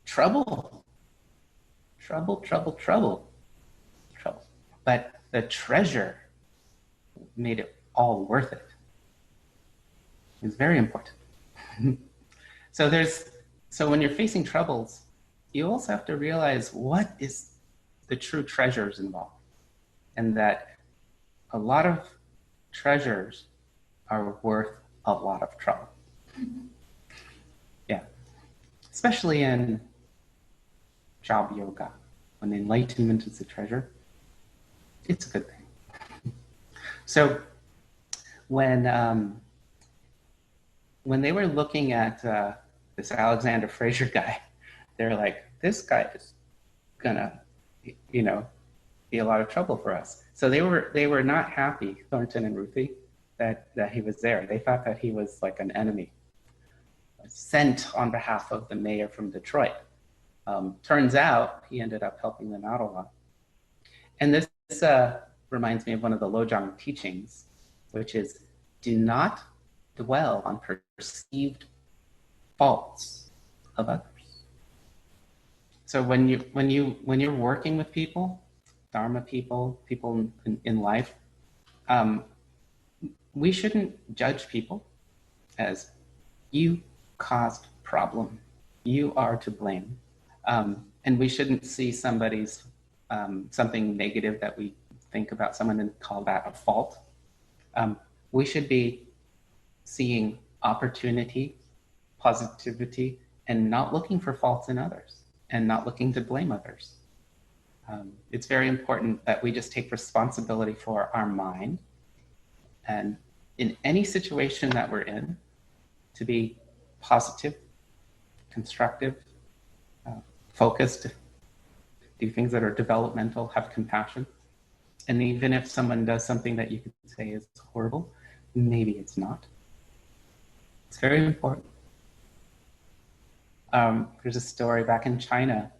trouble. But the treasure made it all worth it. It's very important. So when you're facing troubles, you also have to realize what is the true treasures involved, and that a lot of treasures are worth a lot of trouble. Yeah, especially in job yoga, when enlightenment is the treasure, it's a good thing. So when they were looking at this Alexander Fraser guy, they're like, this guy is gonna, be a lot of trouble for us. So they were not happy, Thornton and Ruthie, that he was there. They thought that he was like an enemy, sent on behalf of the mayor from Detroit. Turns out he ended up helping them out a lot. And this reminds me of one of the Lojong teachings, which is, do not dwell on perceived faults of others. So when you're working with people, Dharma people in life, we shouldn't judge people as, you caused problem, you are to blame, and we shouldn't see somebody's something negative that we think about someone and call that a fault. We should be seeing opportunity, positivity, and not looking for faults in others, and not looking to blame others. It's very important that we just take responsibility for our mind, and in any situation that we're in, to be positive, constructive, focused, do things that are developmental, have compassion. And even if someone does something that you could say is horrible, maybe it's not. It's very important. There's a story back in China.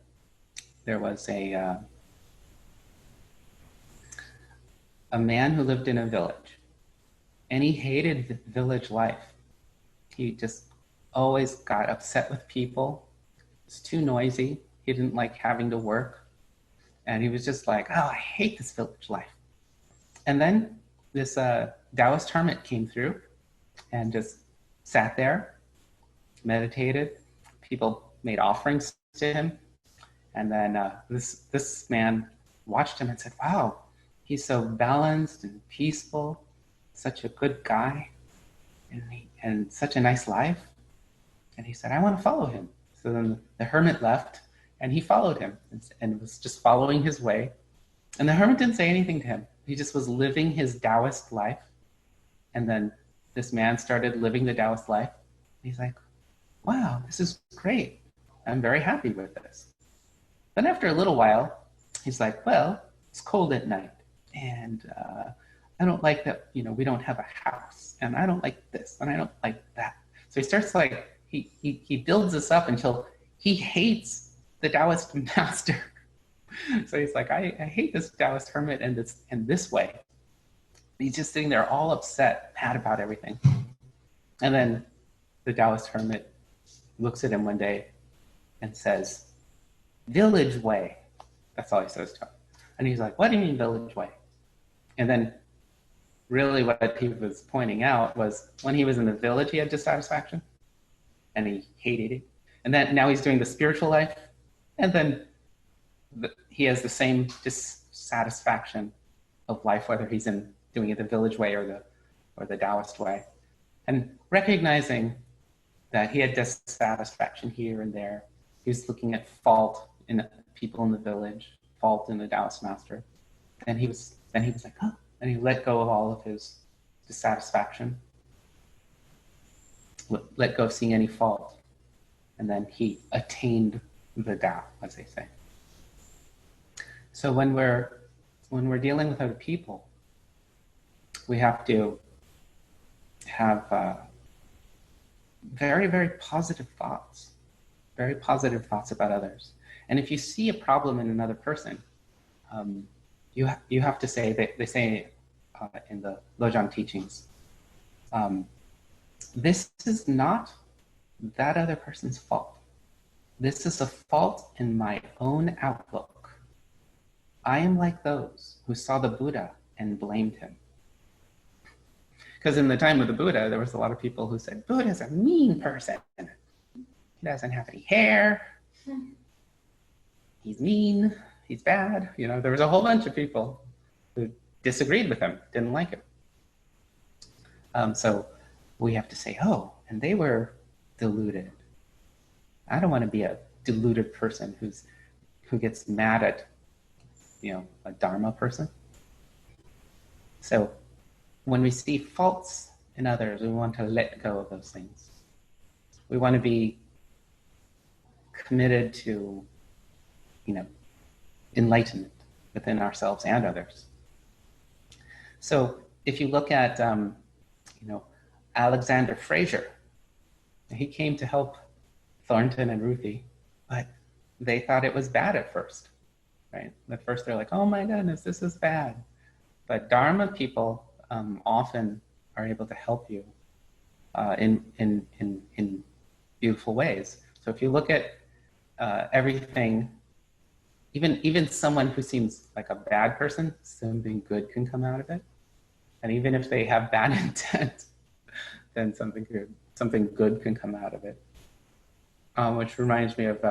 There was a a man who lived in a village, and he hated the village life. He just always got upset with people. It's too noisy. He didn't like having to work. And he was just like, oh, I hate this village life. And then this Taoist hermit came through and just sat there, meditated. People made offerings to him. And then this man watched him and said, wow, he's so balanced and peaceful, such a good guy, and such a nice life. And he said, I want to follow him. So then the hermit left, and he followed him and was just following his way. And the hermit didn't say anything to him. He just was living his Taoist life. And then this man started living the Taoist life. He's like, wow, this is great. I'm very happy with this. Then after a little while, he's like, well, it's cold at night. And I don't like that, we don't have a house. And I don't like this. And I don't like that. So he starts like, he builds this up until he hates the Taoist master. So he's like, I hate this Taoist hermit in this way. He's just sitting there all upset, mad about everything. And then the Taoist hermit looks at him one day and says, village way. That's all he says to him. And he's like, what do you mean village way? And then really what he was pointing out was when he was in the village, he had dissatisfaction and he hated it. And then now he's doing the spiritual life. And then he has the same dissatisfaction of life, whether he's doing it the village way or the Taoist way. And recognizing that he had dissatisfaction here and there. He was looking at fault in people in the village, fault in the Taoist master. And he was like, oh, and he let go of all of his dissatisfaction, let go of seeing any fault. And then he attained the Tao, as they say. So when we're dealing with other people, we have to have very, very positive thoughts about others. And if you see a problem in another person, you have to say, they say in the Lojong teachings, this is not that other person's fault. This is a fault in my own outlook. I am like those who saw the Buddha and blamed him. Because in the time of the Buddha, there was a lot of people who said, Buddha's a mean person. He doesn't have any hair. He's mean. He's bad. There was a whole bunch of people who disagreed with him, didn't like him. So we have to say, oh, and they were deluded. I don't want to be a deluded person who gets mad at, a Dharma person. So when we see faults in others, we want to let go of those things. We want to be committed to, enlightenment within ourselves and others. So if you look at, Alexander Fraser, he came to help Thornton and Ruthie, but they thought it was bad at first, right? At first they're like, oh my goodness, this is bad. But Dharma people often are able to help you in beautiful ways. So if you look at everything, even someone who seems like a bad person, something good can come out of it. And even if they have bad intent, then something good can come out of it. Which reminds me of,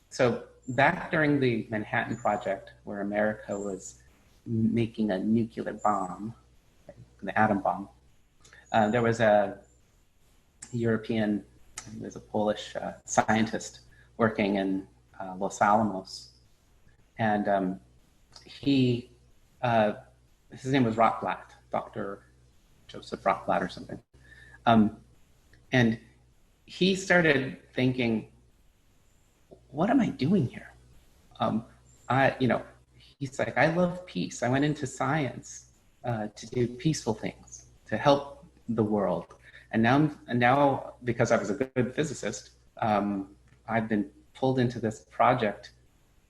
so back during the Manhattan Project, where America was making a nuclear bomb, the atom bomb, there was a European, there's a Polish scientist working in Los Alamos, and his name was Rotblat, Dr. Joseph Rotblat or something, and he started thinking, what am I doing here? He's like, I love peace. I went into science to do peaceful things, to help the world. And now because I was a good physicist, I've been pulled into this project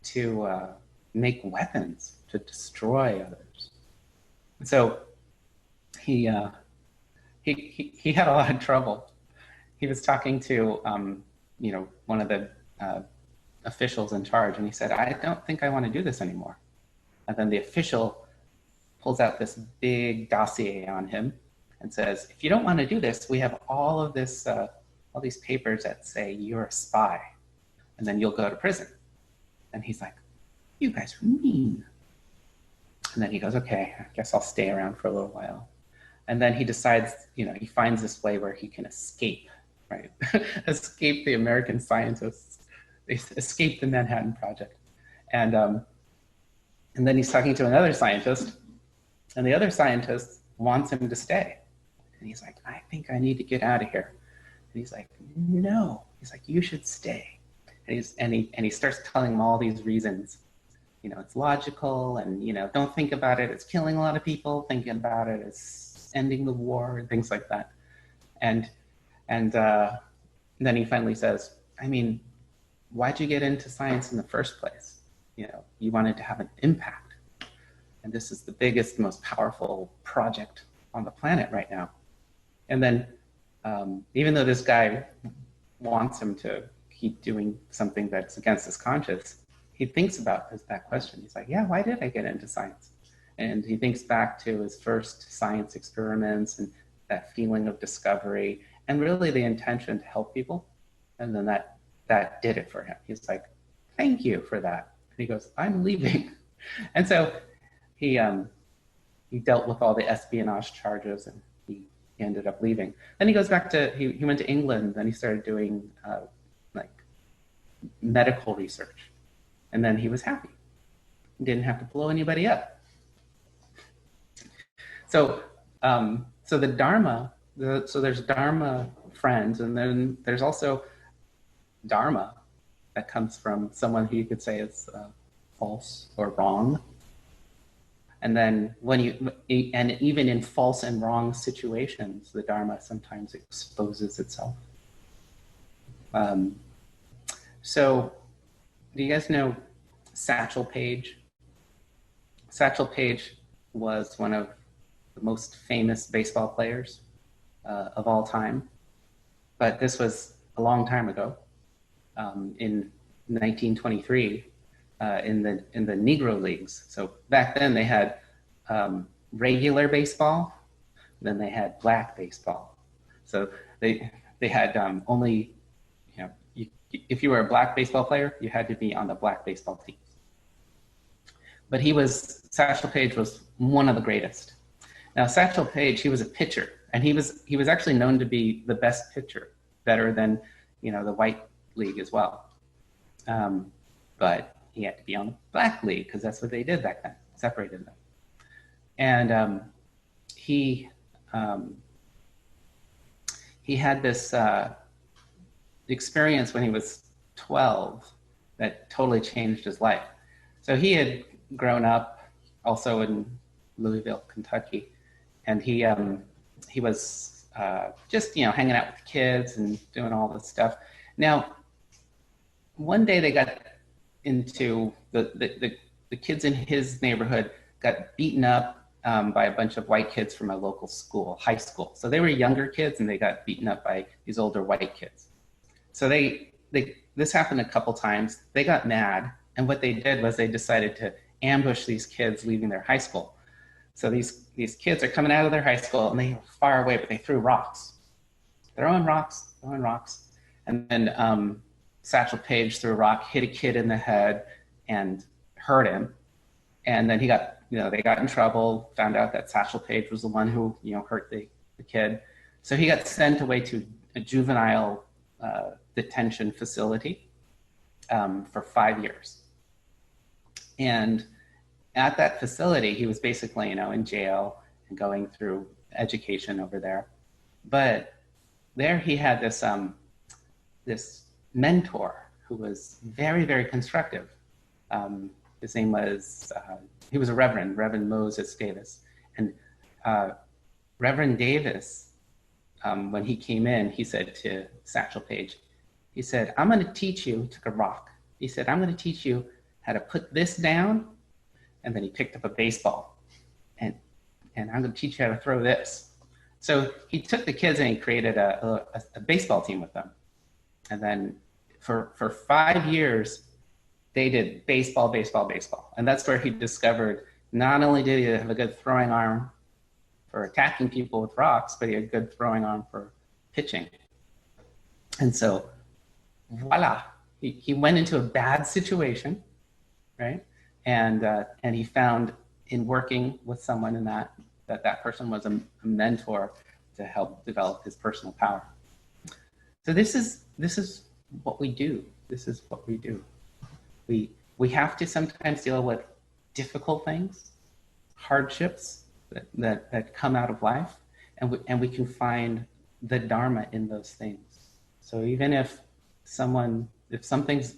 to make weapons to destroy others. So he, he had a lot of trouble. He was talking to, one of the officials in charge, and he said, "I don't think I want to do this anymore." And then the official pulls out this big dossier on him and says, "If you don't want to do this, we have all of this, all these papers that say you're a spy, and then you'll go to prison." And he's like, "You guys are mean." And then he goes, "Okay, I guess I'll stay around for a little while." And then he decides, he finds this way where he can escape, right? Escape the American scientists, escape the Manhattan Project. And then he's talking to another scientist, and the other scientist wants him to stay. And he's like, "I think I need to get out of here." And he's like, "No." He's like, "You should stay." And he starts telling him all these reasons. It's logical, and don't think about it. It's killing a lot of people. Thinking about it, it's ending the war, and things like that. And then he finally says, "I mean, why'd you get into science in the first place? You wanted to have an impact, and this is the biggest, most powerful project on the planet right now." And then, even though this guy wants him to keep doing something that's against his conscience, he thinks about that question. He's like, "Yeah, why did I get into science?" And he thinks back to his first science experiments and that feeling of discovery and really the intention to help people. And then that did it for him. He's like, "Thank you for that." And he goes, "I'm leaving." And so he dealt with all the espionage charges, and he ended up leaving. Then he goes back to, he went to England, and he started doing medical research. And then he was happy. He didn't have to blow anybody up. So the Dharma, so there's Dharma friends, and then there's also Dharma that comes from someone who you could say is false or wrong. And then and even in false and wrong situations, the Dharma sometimes exposes itself. So do you guys know Satchel Paige? Satchel Paige was one of the most famous baseball players of all time. But this was a long time ago, in 1923, in the Negro Leagues. So back then they had regular baseball, then they had black baseball. So they had only, if you were a black baseball player, you had to be on the black baseball team. But Satchel Paige was one of the greatest. Now, Satchel Paige, he was a pitcher, and he was actually known to be the best pitcher, better than, the white league as well. But he had to be on the black league because that's what they did back then, separated them. And he had this experience when he was 12 that totally changed his life. So he had grown up also in Louisville, Kentucky, and he was just hanging out with kids and doing all this stuff. Now, one day they got into the kids in his neighborhood got beaten up by a bunch of white kids from a local school, high school. So they were younger kids, and they got beaten up by these older white kids. So this happened a couple times. They got mad, and what they did was they decided to ambush these kids leaving their high school. So these kids are coming out of their high school, and they were far away, but they threw rocks. Throwing rocks. And then Satchel Paige threw a rock, hit a kid in the head, and hurt him. And then he got, they got in trouble, found out that Satchel Paige was the one who, hurt the kid. So he got sent away to a juvenile detention facility for 5 years. And at that facility, he was basically, in jail and going through education over there. But there he had this this mentor who was very, very constructive. His name was, he was a Reverend Moses Davis. And Reverend Davis, when he came in, he said to Satchel Paige, he said, "I'm going to teach you," took a rock. He said, "I'm going to teach you how to put this down." And then he picked up a baseball and and I'm going to teach you how to throw this. So he took the kids and he created a baseball team with them. And then for 5 years, they did baseball, baseball, baseball. And that's where he discovered not only did he have a good throwing arm for attacking people with rocks, but he had a good throwing arm for pitching. And so, voila, he went into a bad situation, right? And he found in working with someone in that person was a mentor to help develop his personal power. So this is what we do. This is what we do. We have to sometimes deal with difficult things, hardships that come out of life, and we can find the Dharma in those things. So even if something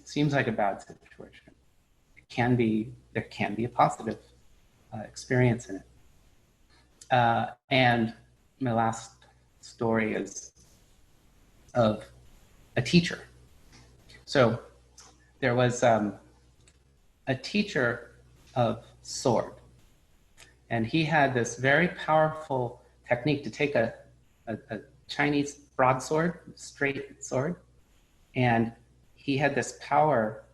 seems like a bad situation, there can be a positive experience in it. And my last story is of a teacher. So there was a teacher of sword, and he had this very powerful technique to take a Chinese broadsword, straight sword, and he had this power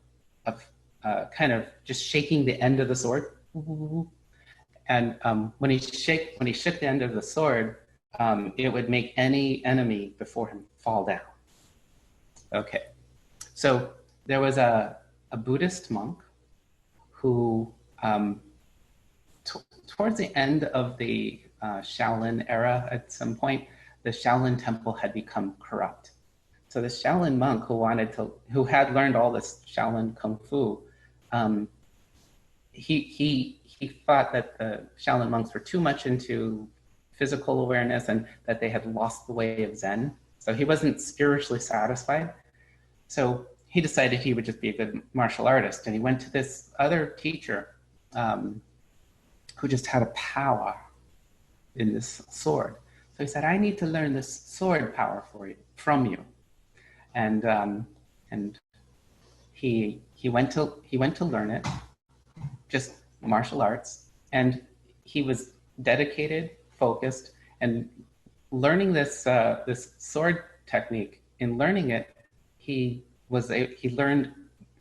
of kind of just shaking the end of the sword. And when he shook the end of the sword, it would make any enemy before him fall down. Okay, so there was a Buddhist monk who, towards the end of the Shaolin era, at some point, the Shaolin temple had become corrupt. So the Shaolin monk who had learned all this Shaolin kung fu, he thought that the Shaolin monks were too much into physical awareness and that they had lost the way of Zen. So he wasn't spiritually satisfied. So he decided he would just be a good martial artist. And he went to this other teacher who just had a power in this sword. So he said, I need to learn this sword power from you. And he went to learn it, just martial arts. And he was dedicated, focused, and learning this sword technique. In learning it, he learned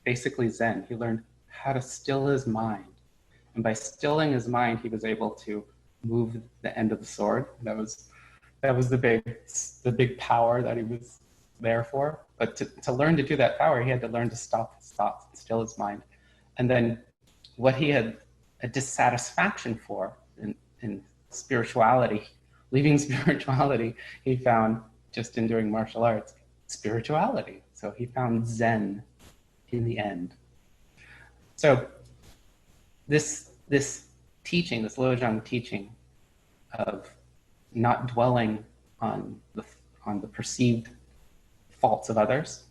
basically Zen. He learned how to still his mind, and by stilling his mind, he was able to move the end of the sword. That was the big power that he was there for. But to learn to do that power, he had to learn to stop, still his mind. And then what he had a dissatisfaction for in spirituality, leaving spirituality, he found just in doing martial arts, spirituality. So he found Zen in the end. So this teaching, this Lojong teaching of not dwelling on the perceived faults of others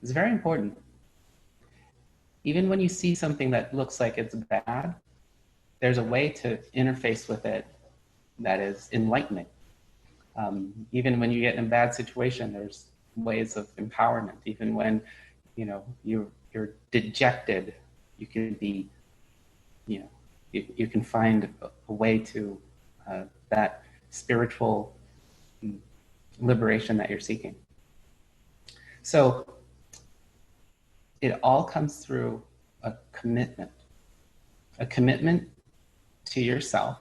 is very important. Even when you see something that looks like it's bad, there's a way to interface with it that is enlightening. Even when you get in a bad situation, there's ways of empowerment. Even when you're dejected, you can be, you can find a way to that spiritual liberation that you're seeking. So it all comes through a commitment to yourself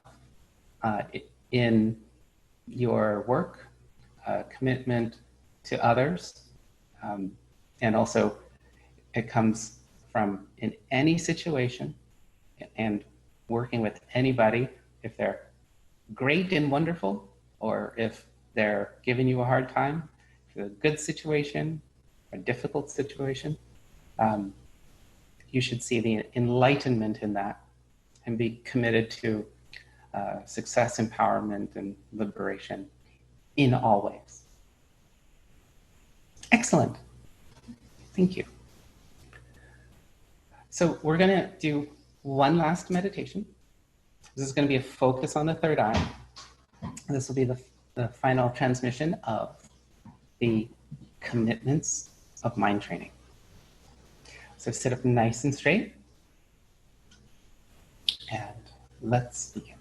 in your work, commitment to others, and also it comes from in any situation and working with anybody, if they're great and wonderful, or if they're giving you a hard time, if it's a good situation, a difficult situation, you should see the enlightenment in that and be committed to success, empowerment, and liberation in all ways. Excellent. Thank you. So we're going to do one last meditation. This is going to be a focus on the third eye. This will be the final transmission of the commitments of mind training. So sit up nice and straight, and let's begin.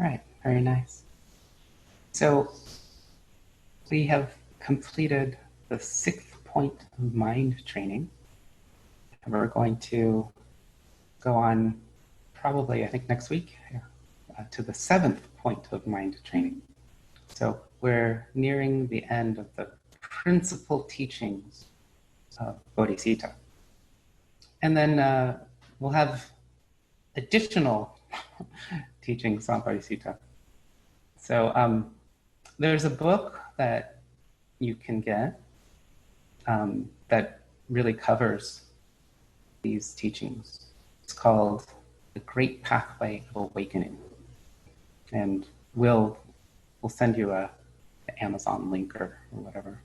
All right, very nice. So we have completed the 6th point of mind training. And we're going to go on probably, I think, next week to the 7th point of mind training. So we're nearing the end of the principal teachings of Bodhisattva. And then we'll have additional teachings on Bodhisattva. So there's a book that you can get that really covers these teachings. It's called The Great Pathway of Awakening. And we'll send you an Amazon link or whatever.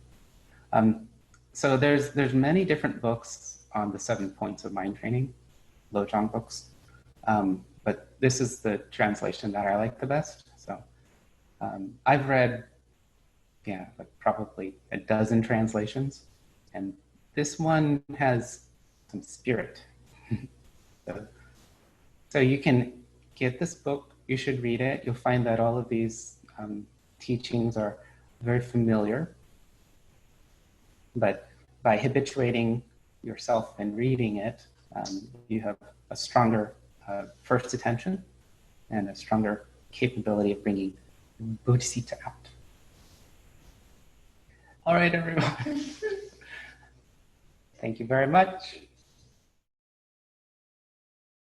So there's many different books on the 7 points of mind training, Lojong books. But this is the translation that I like the best. So I've read, like probably a dozen translations, and this one has some spirit. So you can get this book, you should read it. You'll find that all of these teachings are very familiar, but by habituating yourself and reading it, you have a stronger first attention and a stronger capability of bringing Bodhisattva out. All right, everyone. Thank you very much.